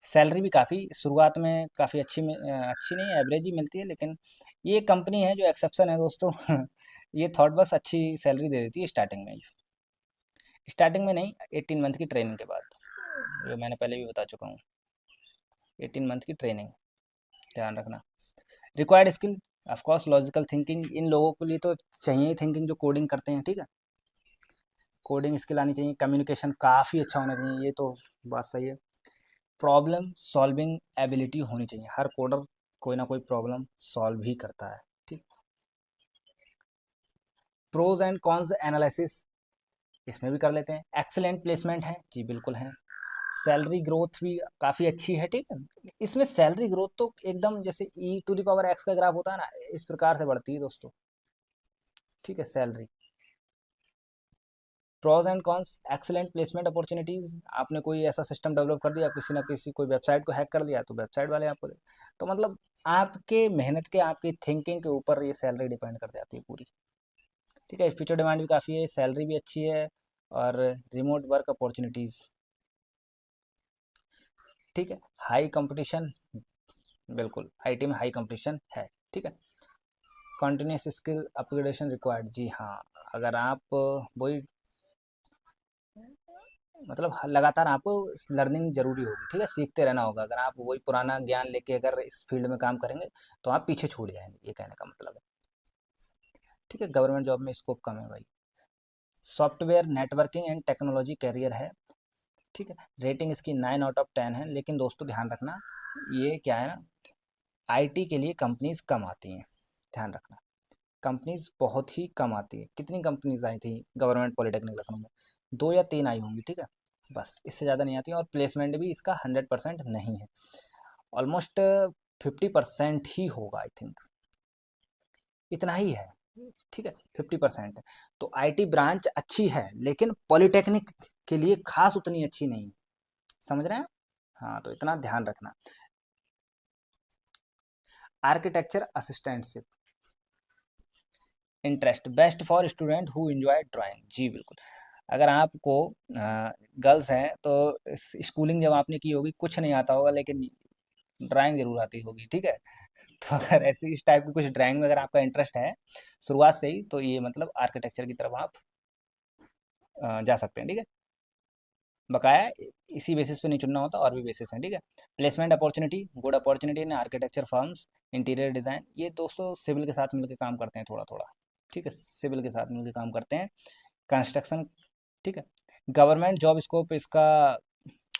A: सैलरी भी काफ़ी शुरुआत में काफ़ी अच्छी नहीं, एवरेज ही मिलती है, लेकिन ये कंपनी है जो एक्सेप्शन है दोस्तों ये थॉट बस अच्छी सैलरी दे देती है स्टार्टिंग में, स्टार्टिंग में नहीं, 18 मंथ की ट्रेनिंग के बाद, ये मैंने पहले भी बता चुका हूँ, 18 मंथ की ट्रेनिंग, ध्यान रखना। Required skill, of course logical thinking, इन लोगों के लिए तो चाहिए ही थिंकिंग, जो कोडिंग करते हैं, ठीक है, कोडिंग स्किल आनी चाहिए, कम्युनिकेशन काफ़ी अच्छा होना चाहिए, ये तो बात सही है। प्रॉब्लम सॉल्विंग एबिलिटी होनी चाहिए। हर कोडर कोई ना कोई प्रॉब्लम सॉल्व ही करता है, ठीक। प्रोज एंड कॉन्स एनालिसिस इसमें भी कर लेते हैं। एक्सीलेंट प्लेसमेंट है जी, बिल्कुल है। सैलरी ग्रोथ भी काफ़ी अच्छी है, ठीक है। इसमें सैलरी ग्रोथ तो एकदम जैसे e⁻x का ग्राफ होता है ना, इस प्रकार से बढ़ती है दोस्तों, ठीक है, salary. Pros and cons, excellent placement opportunities, आपने कोई ऐसा सिस्टम डेवलप कर दिया, किसी ना किसी कोई वेबसाइट को हैक कर दिया, तो वेबसाइट वाले आपको तो मतलब आपके मेहनत के, आपकी थिंकिंग के ऊपर ये सैलरी डिपेंड कर जाती है पूरी, ठीक है। फ्यूचर डिमांड भी काफ़ी है, सैलरी भी अच्छी है, और रिमोट वर्क अपॉर्चुनिटीज़, ठीक है। हाई कंपटीशन, बिल्कुल आईटी में हाई कंपटीशन है, ठीक है। कंटिन्यूस स्किल अपग्रेडेशन रिक्वायर्ड, जी हाँ। अगर आप वही मतलब लगातार आपको लर्निंग जरूरी होगी, ठीक है, सीखते रहना होगा। अगर आप वही पुराना ज्ञान लेके अगर इस फील्ड में काम करेंगे तो आप पीछे छूट जाएंगे, ये कहने का मतलब है, ठीक है। गवर्नमेंट जॉब में स्कोप कम है भाई। Software networking and technology career है, ठीक है। रेटिंग इसकी 9/10 है, लेकिन दोस्तों ध्यान रखना, ये क्या है ना, आईटी के लिए कंपनीज कम आती हैं, ध्यान रखना। कंपनीज बहुत ही कम आती है। कितनी कंपनीज आई थी गवर्नमेंट पॉलिटेक्निक लखनऊ में? 2 या 3 आई होंगी, ठीक है, बस, इससे ज़्यादा नहीं आती। और प्लेसमेंट भी इसका 100% नहीं है, ऑलमोस्ट 50% ही होगा, आई थिंक इतना ही है, ठीक है, 50%। तो आईटी ब्रांच अच्छी है, लेकिन पॉलिटेक्निक के लिए खास उतनी अच्छी नहीं है, समझ रहे हैं? हाँ, तो इतना ध्यान रखना। Architecture assistantship interest best for student who enjoy drawing, जी बिल्कुल। अगर आपको गर्ल्स हैं तो स्कूलिंग जब आपने की होगी कुछ नहीं आता होगा, लेकिन ड्राइंग जरूर आती होगी, ठीक है। तो अगर ऐसी इस टाइप की कुछ ड्राइंग में अगर आपका इंटरेस्ट है शुरुआत से ही, तो ये मतलब आर्किटेक्चर की तरफ आप जा सकते हैं, ठीक है। बकाया इसी बेसिस पे नहीं चुनना होता, और भी बेसिस हैं, ठीक है। Placement opportunity, good opportunity in architecture firms, interior design, ये दोस्तों सिविल के साथ मिलकर काम करते हैं थोड़ा थोड़ा, ठीक है, सिविल के साथ मिलकर काम करते हैं। कंस्ट्रक्शन, ठीक है। गवर्नमेंट जॉब स्कोप इसका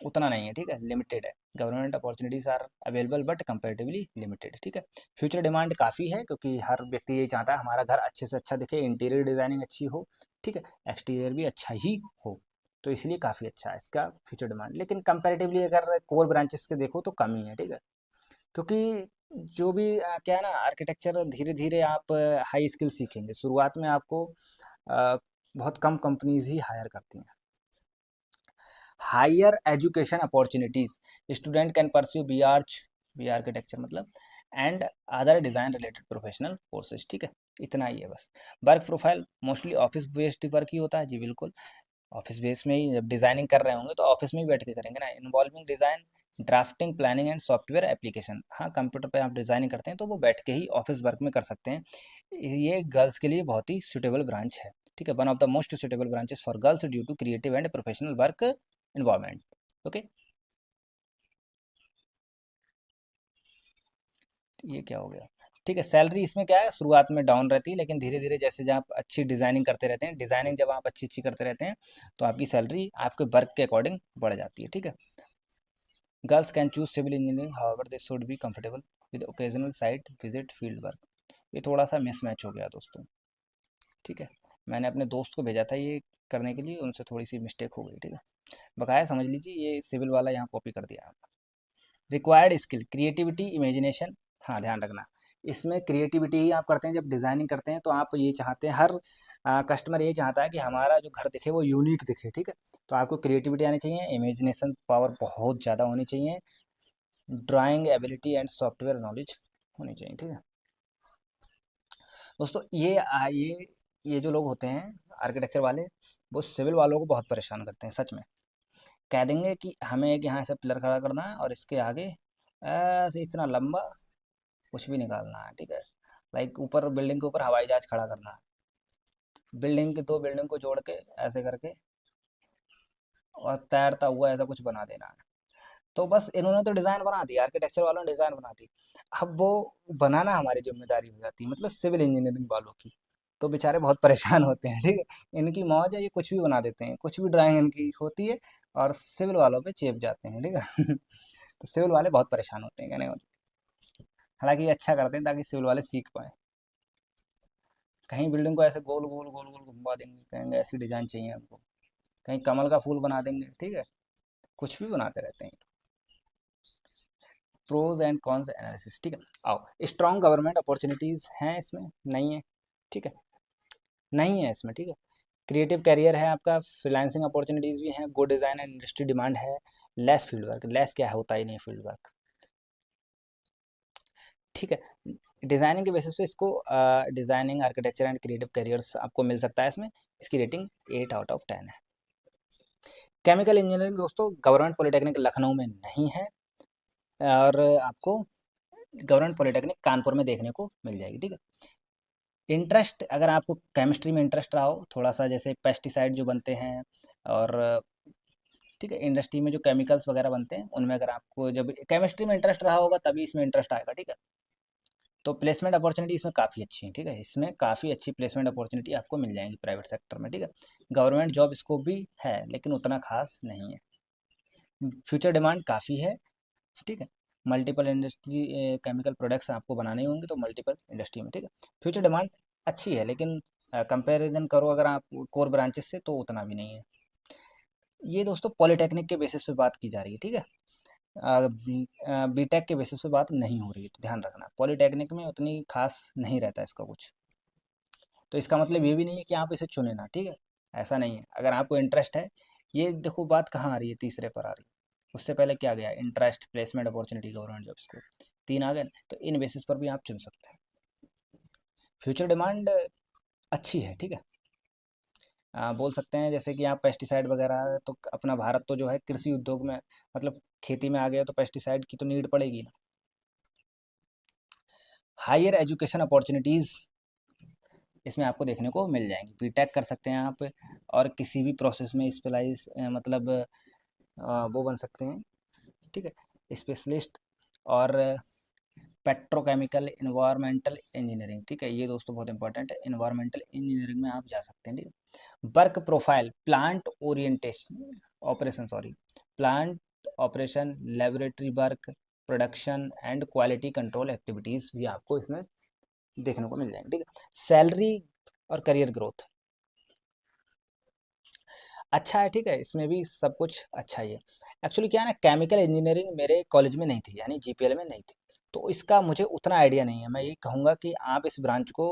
A: उतना नहीं है, ठीक है, लिमिटेड है। Government opportunities are available but comparatively limited, ठीक है। फ्यूचर डिमांड काफ़ी है, क्योंकि हर व्यक्ति यही चाहता है हमारा घर अच्छे से अच्छा दिखे, इंटीरियर डिज़ाइनिंग अच्छी हो, ठीक है, एक्सटीरियर भी अच्छा ही हो, तो इसलिए काफ़ी अच्छा है इसका फ्यूचर डिमांड। लेकिन कंपेरेटिवली अगर कोर ब्रांचेस के देखो तो कम ही है, ठीक है, क्योंकि जो भी क्या है ना, आर्किटेक्चर धीरे धीरे आप हाई स्किल सीखेंगे, शुरुआत में आपको बहुत कम कंपनीज ही हायर करती हैं। Higher education opportunities, student can pursue B architecture मतलब and other design related professional courses, ठीक है, इतना ही है बस। Work profile mostly office based work ही होता है, जी बिल्कुल। ऑफिस बेस में ही जब डिज़ाइनिंग कर रहे होंगे तो ऑफिस में ही बैठ के करेंगे ना। Involving design, drafting, planning and software application, हाँ, कंप्यूटर पे आप डिज़ाइनिंग करते हैं तो वो बैठ के ही ऑफिस वर्क में कर सकते हैं। ये गर्ल्स के लिए बहुत ही सुटेबल ब्रांच है, ठीक है, one of the most suitable branches for girls due to creative and professional work environment, okay. ये क्या हो गया, ठीक है। सैलरी इसमें क्या है, शुरुआत में डाउन रहती है, लेकिन धीरे धीरे जैसे जब आप अच्छी डिज़ाइनिंग करते रहते हैं, डिज़ाइनिंग जब आप अच्छी अच्छी करते रहते हैं, तो आपकी सैलरी आपके वर्क के अकॉर्डिंग बढ़ जाती है, ठीक है। Girls can choose civil engineering, however they should be comfortable with occasional site visit field work. ये थोड़ा सा मिसमैच हो गया दोस्तों, ठीक है। मैंने अपने दोस्त को भेजा था ये करने के लिए, उनसे थोड़ी सी मिस्टेक हो गई, ठीक है। बकाया समझ लीजिए, ये सिविल वाला यहाँ कॉपी कर दिया। रिक्वायर्ड स्किल, क्रिएटिविटी, इमेजिनेशन, हाँ ध्यान रखना, इसमें क्रिएटिविटी ही आप करते हैं जब डिज़ाइनिंग करते हैं, तो आप ये चाहते हैं, हर कस्टमर ये चाहता है कि हमारा जो घर दिखे वो यूनिक दिखे, ठीक है। तो आपको क्रिएटिविटी आनी चाहिए, इमेजिनेशन पावर बहुत ज़्यादा होनी चाहिए, drawing ability and software knowledge होनी चाहिए, ठीक है। दोस्तों ये जो लोग होते हैं आर्किटेक्चर वाले, वो सिविल वालों को बहुत परेशान करते हैं सच में। कह देंगे कि हमें एक यहाँ से पिलर खड़ा करना है और इसके आगे ऐसे इतना लंबा कुछ भी निकालना है, ठीक है, लाइक ऊपर बिल्डिंग के ऊपर हवाई जहाज खड़ा करना है, बिल्डिंग के दो बिल्डिंग को जोड़ के ऐसे करके और तैरता हुआ ऐसा कुछ बना देना है। तो बस इन्होंने तो डिज़ाइन बना दी, आर्किटेक्चर वालों ने डिज़ाइन बना दी, अब वो बनाना हमारी जिम्मेदारी हो जाती है, मतलब सिविल इंजीनियरिंग वालों की। तो बेचारे बहुत परेशान होते हैं, ठीक है, इनकी मौज है, ये कुछ भी बना देते हैं, कुछ भी ड्राइंग इनकी होती है, और सिविल वालों पे चेप जाते हैं, ठीक है। तो सिविल वाले बहुत परेशान होते हैं कहने का मतलब। हालांकि ये अच्छा करते हैं ताकि सिविल वाले सीख पाए। कहीं बिल्डिंग को ऐसे गोल गोल गोल गोल घुमा देंगे, कहेंगे ऐसी डिजाइन चाहिए हमको, कहीं कमल का फूल बना देंगे, ठीक है। कुछ भी बनाते रहते हैं। प्रोज एंड कॉन्स एनालिसिस, ठीक है। आओ, स्ट्रॉन्ग गवर्नमेंट अपॉर्चुनिटीज हैं इसमें? नहीं है, ठीक है, नहीं है इसमें, ठीक है। क्रिएटिव कैरियर है आपका, फ्रीलांसिंग अपॉर्चुनिटीज भी हैं, good design and industry demand है, लेस फील्ड वर्क, लेस क्या है, होता ही नहीं फील्ड वर्क, ठीक है। डिज़ाइनिंग के बेसिस पे इसको designing, architecture and creative carriers आपको मिल सकता है इसमें। इसकी रेटिंग 8/10 है। केमिकल इंजीनियरिंग दोस्तों गवर्नमेंट पॉलिटेक्निक लखनऊ में नहीं है, और आपको गवर्नमेंट पॉलिटेक्निक कानपुर में देखने को मिल जाएगी, ठीक है। इंटरेस्ट, अगर आपको केमिस्ट्री में इंटरेस्ट रहा हो थोड़ा सा, जैसे पेस्टिसाइड जो बनते हैं, और ठीक है, इंडस्ट्री में जो केमिकल्स वगैरह बनते हैं उनमें अगर आपको जब केमिस्ट्री में इंटरेस्ट रहा होगा तभी इसमें इंटरेस्ट आएगा, ठीक है। तो प्लेसमेंट अपॉर्चुनिटी इसमें काफ़ी अच्छी है, ठीक है। इसमें काफ़ी अच्छी प्लेसमेंट अपॉर्चुनिटी आपको मिल जाएंगी प्राइवेट सेक्टर में, ठीक है। गवर्नमेंट जॉब स्कोप भी है लेकिन उतना खास नहीं है। फ्यूचर डिमांड काफ़ी है, ठीक है। मल्टीपल इंडस्ट्री केमिकल प्रोडक्ट्स आपको बनाने होंगे तो मल्टीपल इंडस्ट्री में, ठीक है। फ्यूचर डिमांड अच्छी है लेकिन कंपैरिजन करो अगर आप कोर ब्रांचेस से तो उतना भी नहीं है। ये दोस्तों पॉलिटेक्निक के बेसिस पे बात की जा रही है, ठीक है। बीटेक के बेसिस पे बात नहीं हो रही है, तो ध्यान रखना पॉलिटेक्निक में उतनी खास नहीं रहता इसका कुछ। तो इसका मतलब ये भी नहीं है कि आप इसे चुने ना, ठीक है, ऐसा नहीं है। अगर आपको इंटरेस्ट है, ये देखो बात कहाँ आ रही है, तीसरे पर आ रही है। उससे पहले क्या गया, interest, placement opportunity, government jobs को, 3 आ गए, तो इन बेसिस पर भी आप चुन सकते हैं। फ्यूचर डिमांड अच्छी है, ठीक है। बोल सकते हैं जैसे कि आप पेस्टिसाइड वगैरह, तो अपना भारत तो जो है कृषि उद्योग में, मतलब खेती में आ गया, तो पेस्टिसाइड की तो नीड पड़ेगी ना। हायर एजुकेशन अपॉर्चुनिटीज़ इसमें आपको देखने को मिल जाएंगी। बीटेक कर सकते हैं आप, और किसी भी प्रोसेस में स्पेशलाइज, मतलब वो बन सकते हैं, ठीक है, स्पेशलिस्ट। और पेट्रोकेमिकल इन्वायरमेंटल इंजीनियरिंग, ठीक है, ये दोस्तों बहुत इंपॉर्टेंट है, इन्वायरमेंटल इंजीनियरिंग में आप जा सकते हैं, ठीक है। Work profile, plant orientation operation, sorry, plant operation, laboratory work, production and quality control activities भी आपको इसमें देखने को मिल जाएंगे, ठीक है। सैलरी और करियर ग्रोथ अच्छा है, ठीक है, इसमें भी सब कुछ अच्छा ही है। एक्चुअली क्या है ना, केमिकल इंजीनियरिंग मेरे कॉलेज में नहीं थी, यानी जीपीएल में नहीं थी, तो इसका मुझे उतना आइडिया नहीं है। मैं ये कहूँगा कि आप इस ब्रांच को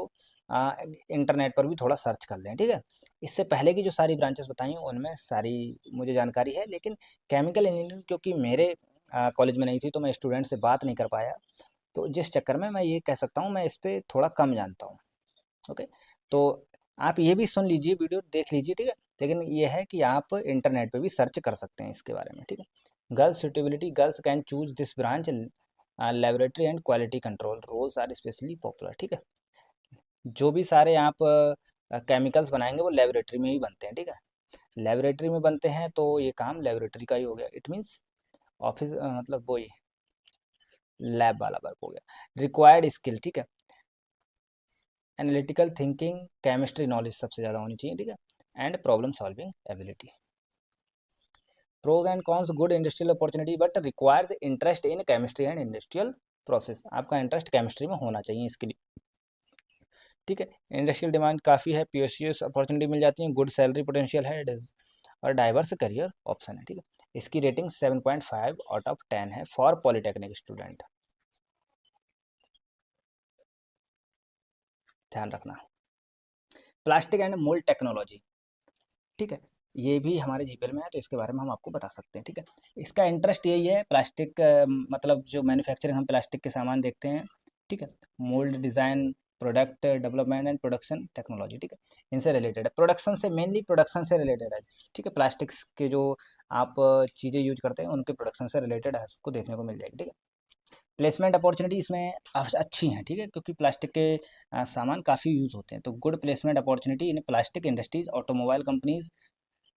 A: इंटरनेट पर भी थोड़ा सर्च कर लें, ठीक है। इससे पहले की जो सारी ब्रांचेस बताई हैं उनमें सारी मुझे जानकारी है, लेकिन केमिकल इंजीनियरिंग क्योंकि मेरे कॉलेज में नहीं थी तो मैं स्टूडेंट से बात नहीं कर पाया, तो जिस चक्कर में मैं ये कह सकता हूँ मैं इस पर थोड़ा कम जानता हूँ। ओके, तो आप ये भी सुन लीजिए, वीडियो देख लीजिए, ठीक है। लेकिन ये है कि आप इंटरनेट पे भी सर्च कर सकते हैं इसके बारे में, ठीक है। Girls suitability, girls can choose this branch, laboratory and quality control roles are specially popular, ठीक है। जो भी सारे आप केमिकल्स बनाएंगे वो लेबोरेटरी में ही बनते हैं, ठीक है। लेबोरेटरी में बनते हैं तो ये काम लेबोरेटरी का ही हो गया, इट मीन्स ऑफिस, मतलब वही लैब वाला वर्क हो गया। रिक्वायर्ड स्किल, ठीक है, एनालिटिकल थिंकिंग, केमिस्ट्री नॉलेज सबसे ज़्यादा होनी चाहिए, ठीक है, and problem solving ability. Pros and cons, good industrial opportunity but requires interest in chemistry and industrial process, आपका इंटरेस्ट केमिस्ट्री में होना चाहिए इसके लिए, ठीक है। इंडस्ट्रियल डिमांड काफ़ी है, पीएसयूएस अपॉर्चुनिटी मिल जाती है, गुड सैलरी पोटेंशियल है, और डाइवर्स करियर ऑप्शन है, ठीक है। इसकी रेटिंग 7/5/10 है फॉर पॉलिटेक्निक स्टूडेंट, ध्यान रखना। प्लास्टिक एंड मोल्ड टेक्नोलॉजी, ठीक है, ये भी हमारे जीपीएल में है तो इसके बारे में हम आपको बता सकते हैं, ठीक है। इसका इंटरेस्ट यही है, प्लास्टिक, मतलब जो मैन्युफैक्चरिंग हम प्लास्टिक के सामान देखते हैं, ठीक है, mould design, product development and production technology, ठीक है, इनसे रिलेटेड है, प्रोडक्शन से, मेनली प्रोडक्शन से रिलेटेड है, ठीक है। प्लास्टिक्स के जो आप चीज़ें यूज करते हैं उनके प्रोडक्शन से रिलेटेड है, आपको देखने को मिल जाएगी, ठीक है। प्लेसमेंट अपॉर्चुनिटी इसमें अच्छी हैं, ठीक है, क्योंकि प्लास्टिक के सामान काफ़ी यूज़ होते हैं, तो good placement opportunity in plastic industries, automobile companies,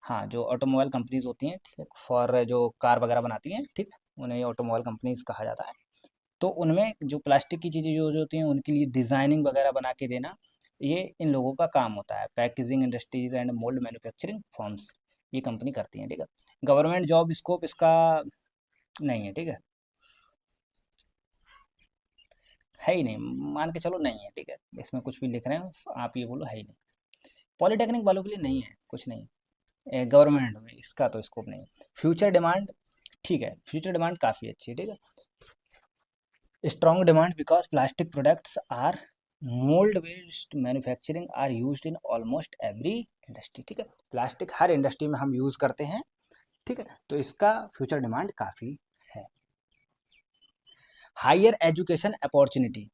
A: हाँ, जो ऑटोमोबाइल कंपनीज होती हैं, ठीक है, फॉर जो कार वगैरह बनाती हैं, ठीक है, उन्हें ऑटोमोबाइल कंपनीज कहा जाता है। तो उनमें जो प्लास्टिक की चीज़ें यूज होती हैं उनके लिए डिज़ाइनिंग वगैरह बना के देना, ये इन लोगों का काम होता है। Packaging industries and mould manufacturing forms ये कंपनी करती हैं, ठीक है। गवर्नमेंट जॉब स्कोप इसका नहीं है, ठीक है ही नहीं, मान के चलो नहीं है, ठीक है। इसमें कुछ भी लिख रहे हैं आप ये बोलो है ही नहीं। पॉलिटेक्निक वालों के लिए नहीं है, कुछ नहीं है गवर्नमेंट में, इसका तो स्कोप नहीं है। फ्यूचर डिमांड, ठीक है, फ्यूचर डिमांड काफ़ी अच्छी है, ठीक है। Strong demand because plastic products are mould based manufacturing are used in almost every industry, ठीक है। प्लास्टिक हर इंडस्ट्री में हम यूज़ करते हैं, ठीक है, तो इसका फ्यूचर डिमांड काफ़ी है। हायर एजुकेशन अपॉर्चुनिटी,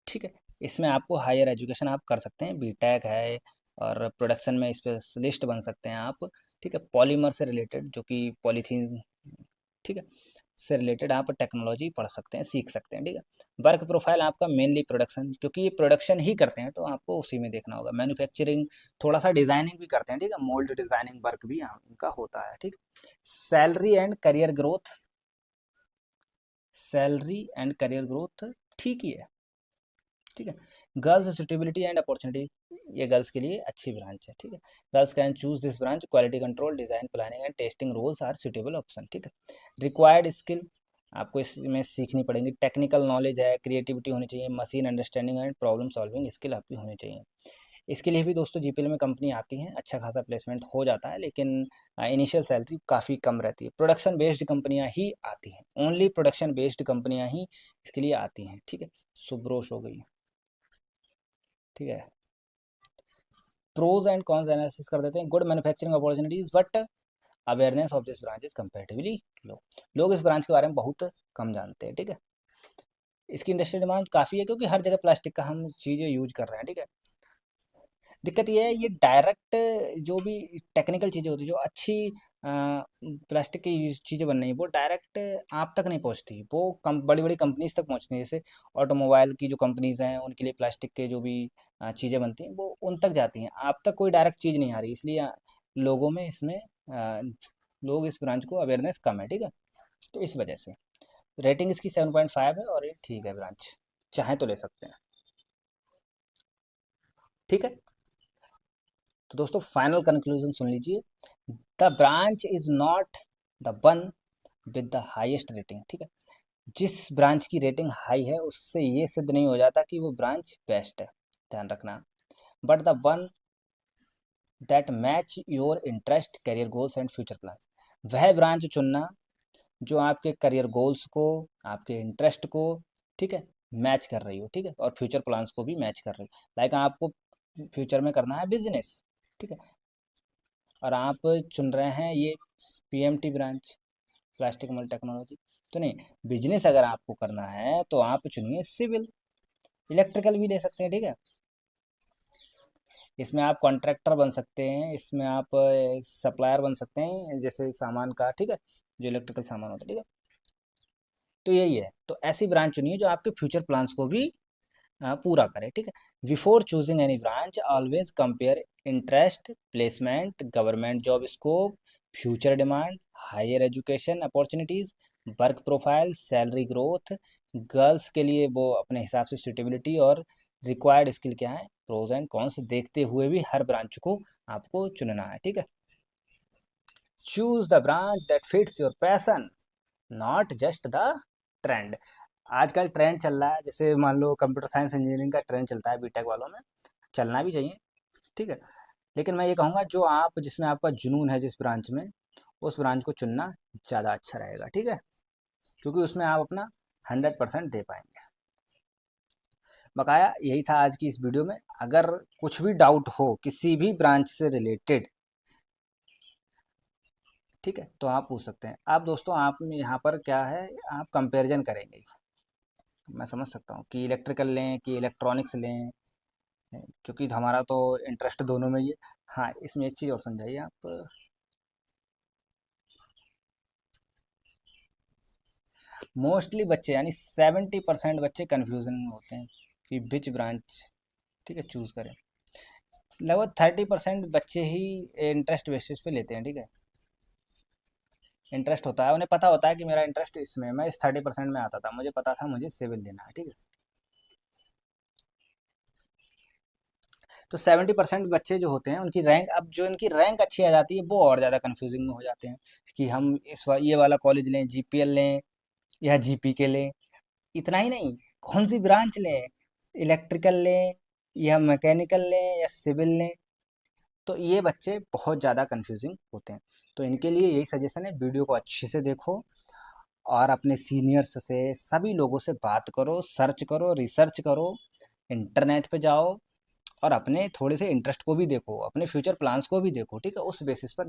A: ठीक है, इसमें आपको हायर एजुकेशन आप कर सकते हैं, बीटेक है, और प्रोडक्शन में स्पेशलिस्ट बन सकते हैं आप, ठीक है। पॉलीमर से रिलेटेड, जो कि पॉलीथीन, ठीक है, से रिलेटेड आप टेक्नोलॉजी पढ़ सकते हैं, सीख सकते हैं, ठीक है। वर्क प्रोफाइल आपका मेनली प्रोडक्शन, क्योंकि ये प्रोडक्शन ही करते हैं तो आपको उसी में देखना होगा। मैन्युफैक्चरिंग, थोड़ा सा डिज़ाइनिंग भी करते हैं, ठीक है, मोल्ड डिज़ाइनिंग वर्क भी यहाँ उनका होता है, ठीक। Salary and career growth, salary and career growth ठीक ही है, ठीक है। गर्ल्स सुटेबिलिटी एंड अपॉर्चुनिटी, ये गर्ल्स के लिए अच्छी ब्रांच है, ठीक है। Girls can choose this branch, quality control, design planning and testing roles are suitable option, ठीक है। रिक्वायर्ड स्किल, आपको इसमें सीखनी पड़ेगी, टेक्निकल नॉलेज है, क्रिएटिविटी होनी चाहिए, machine understanding and problem solving skill आपकी होनी चाहिए। इसके लिए भी दोस्तों जीपीएल में कंपनी आती हैं, अच्छा खासा प्लेसमेंट हो जाता है, लेकिन इनिशियल सैलरी काफ़ी कम रहती है। प्रोडक्शन बेस्ड कंपनियां ही आती हैं, ओनली प्रोडक्शन बेस्ड कंपनियां ही इसके लिए आती हैं, ठीक है। सुब्रोश हो गई, ठीक है। प्रोज एंड कॉन्स एनालिसिस कर देते हैं। Good manufacturing opportunities but awareness of this branch is comparatively low, लोग इस ब्रांच के बारे में बहुत कम जानते हैं, ठीक है। इसकी इंडस्ट्री डिमांड काफ़ी है, क्योंकि हर जगह प्लास्टिक का हम चीज़ें यूज कर रहे हैं, ठीक है। दिक्कत ये है, ये डायरेक्ट जो भी टेक्निकल चीज़ें होती है, जो अच्छी प्लास्टिक की चीज़ें बन रही हैं, वो डायरेक्ट आप तक नहीं पहुंचती, वो बड़ी बड़ी कंपनीज तक पहुंचती हैं। जैसे ऑटोमोबाइल की जो कंपनीज हैं, उनके लिए प्लास्टिक के जो भी चीज़ें बनती हैं, वो उन तक जाती हैं, आप तक कोई डायरेक्ट चीज़ नहीं आ रही, इसलिए लोगों में इसमें लोग इस ब्रांच को अवेयरनेस कम है, ठीक है। तो इस वजह से रेटिंग इसकी 7.5 है, और ये ठीक है ब्रांच, चाहे तो ले सकते हैं, ठीक है। तो दोस्तों फाइनल कंक्लूजन सुन लीजिए, the branch is not the one with the highest rating, ठीक है। जिस ब्रांच की रेटिंग हाई है उससे ये सिद्ध नहीं हो जाता कि वो ब्रांच बेस्ट है, ध्यान रखना। But the one that match your interest, career goals and future plans, वह ब्रांच चुनना जो आपके करियर गोल्स को, आपके इंटरेस्ट को, ठीक है, मैच कर रही हो, ठीक है, और फ्यूचर प्लान्स को भी मैच कर रही हो। लाइक आपको फ्यूचर में करना है बिजनेस, ठीक है, और आप चुन रहे हैं ये PMT branch, plastic multi technology, तो नहीं, बिजनेस अगर आपको करना है तो आप चुनिए सिविल, इलेक्ट्रिकल भी ले सकते हैं, ठीक है। इसमें आप कॉन्ट्रैक्टर बन सकते हैं, इसमें आप सप्लायर बन सकते हैं, जैसे सामान का, ठीक है, जो इलेक्ट्रिकल सामान होता है, ठीक है। तो यही है, तो ऐसी ब्रांच चुनिए जो आपके फ्यूचर प्लान्स को भी पूरा करे, ठीक है। Before choosing any branch always compare interest, placement, government job scope, future demand, higher education opportunities, work profile, salary growth, girls के लिए वो अपने हिसाब से सूटेबिलिटी, और रिक्वायर्ड स्किल क्या है, प्रोज एंड कॉन्स देखते हुए भी हर ब्रांच को आपको चुनना है, ठीक है। Choose the branch that fits your passion, not just the trend. आजकल ट्रेंड चल रहा है, जैसे मान लो कंप्यूटर साइंस इंजीनियरिंग का ट्रेंड चलता है बीटेक वालों में, चलना भी चाहिए, ठीक है। लेकिन मैं ये कहूँगा जो आप, जिसमें आपका जुनून है जिस ब्रांच में, उस ब्रांच को चुनना ज़्यादा अच्छा रहेगा, ठीक है, क्योंकि उसमें आप अपना 100% दे पाएंगे। बकाया यही था आज की इस वीडियो में। अगर कुछ भी डाउट हो किसी भी ब्रांच से रिलेटेड, ठीक है, तो आप पूछ सकते हैं। आप दोस्तों, आप यहाँ पर क्या है, आप कंपैरिजन करेंगे, मैं समझ सकता हूँ कि इलेक्ट्रिकल लें कि इलेक्ट्रॉनिक्स लें, क्योंकि हमारा तो इंटरेस्ट दोनों में ही है। हाँ, इसमें एक चीज़ और समझाइए आप, मोस्टली बच्चे यानी 70% बच्चे कन्फ्यूजन में होते हैं कि विच ब्रांच, ठीक है, चूज़ करें। लगभग 30% बच्चे ही इंटरेस्ट बेसिस पे लेते हैं, ठीक है। इंटरेस्ट होता है, उन्हें पता होता है कि मेरा इंटरेस्ट इसमें, मैं इस 30% में आता था, मुझे पता था मुझे सिविल लेना है, ठीक है। तो 70% बच्चे जो होते हैं उनकी रैंक, अब जो इनकी रैंक अच्छी आ जाती है वो और ज़्यादा कन्फ्यूजिंग में हो जाते हैं कि हम ये वाला कॉलेज लें, जीपीएल लें या जीपी के लें। इतना ही नहीं, कौन सी ब्रांच लें, इलेक्ट्रिकल लें या मैकेनिकल लें या सिविल लें। तो ये बच्चे बहुत ज़्यादा कन्फ्यूजिंग होते हैं। तो इनके लिए यही सजेशन है, वीडियो को अच्छे से देखो और अपने सीनियर्स से, सभी लोगों से बात करो, सर्च करो, रिसर्च करो, इंटरनेट पे जाओ और अपने थोड़े से इंटरेस्ट को भी देखो, अपने फ्यूचर प्लान्स को भी देखो, ठीक है। उस बेसिस पर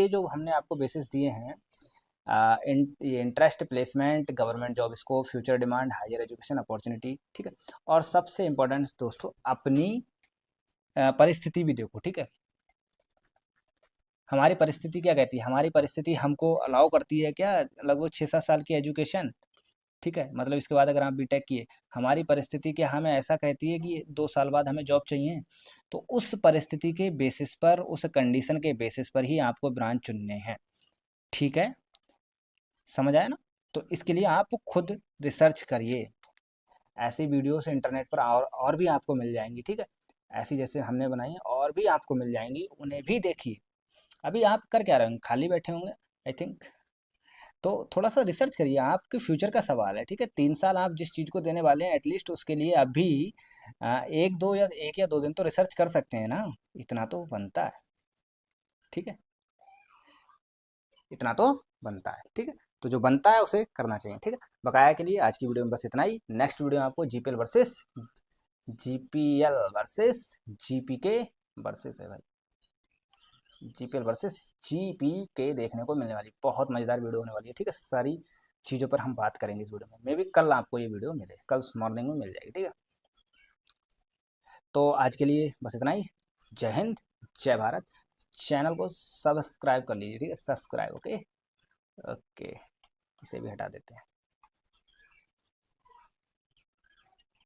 A: जो हमने आपको बेसिस दिए हैं, ये interest, placement, government job scope, future demand, higher education opportunity, ठीक है। और सबसे इम्पोर्टेंट दोस्तों, अपनी परिस्थिति भी देखो, ठीक है। हमारी परिस्थिति क्या कहती है, हमारी परिस्थिति हमको अलाउ करती है क्या लगभग 6-7 साल की एजुकेशन, ठीक है। मतलब इसके बाद अगर आप बीटेक किए, हमारी परिस्थिति क्या हमें ऐसा कहती है कि 2 साल बाद हमें जॉब चाहिए। तो उस परिस्थिति के बेसिस पर, उस कंडीशन के बेसिस पर ही आपको ब्रांच चुनने हैं, ठीक है। समझ आया ना। तो इसके लिए आप खुद रिसर्च करिए, ऐसी वीडियोस इंटरनेट पर और भी आपको मिल जाएंगी, ठीक है। ऐसी जैसे हमने बनाई है और भी आपको मिल जाएंगी, उन्हें भी देखिए। अभी आप कर क्या रहे होंगे, खाली बैठे होंगे आई थिंक। तो थोड़ा सा रिसर्च करिए, आपके फ्यूचर का सवाल है, ठीक है। 3 साल आप जिस चीज़ को देने वाले हैं, एटलीस्ट उसके लिए अभी 1 या 2 दिन तो रिसर्च कर सकते हैं ना, इतना तो बनता है, ठीक है। इतना तो बनता है, ठीक है। तो जो बनता है उसे करना चाहिए, ठीक है। बकाया के लिए आज की वीडियो में बस इतना ही। नेक्स्ट वीडियो में आपको GPL versus GPL versus GPK versus है भाई, जीपीएल वर्सेस जीपीके देखने को मिलने वाली, बहुत मज़ेदार वीडियो होने वाली है, ठीक है। सारी चीज़ों पर हम बात करेंगे इस वीडियो में, मे बी कल आपको ये वीडियो मिले, कल मॉर्निंग में मिल जाएगी, ठीक है। तो आज के लिए बस इतना ही। जय हिंद, जय भारत। चैनल को सब्सक्राइब कर लीजिए, ठीक है, सब्सक्राइब, ओके ओके। इसे भी हटा देते हैं।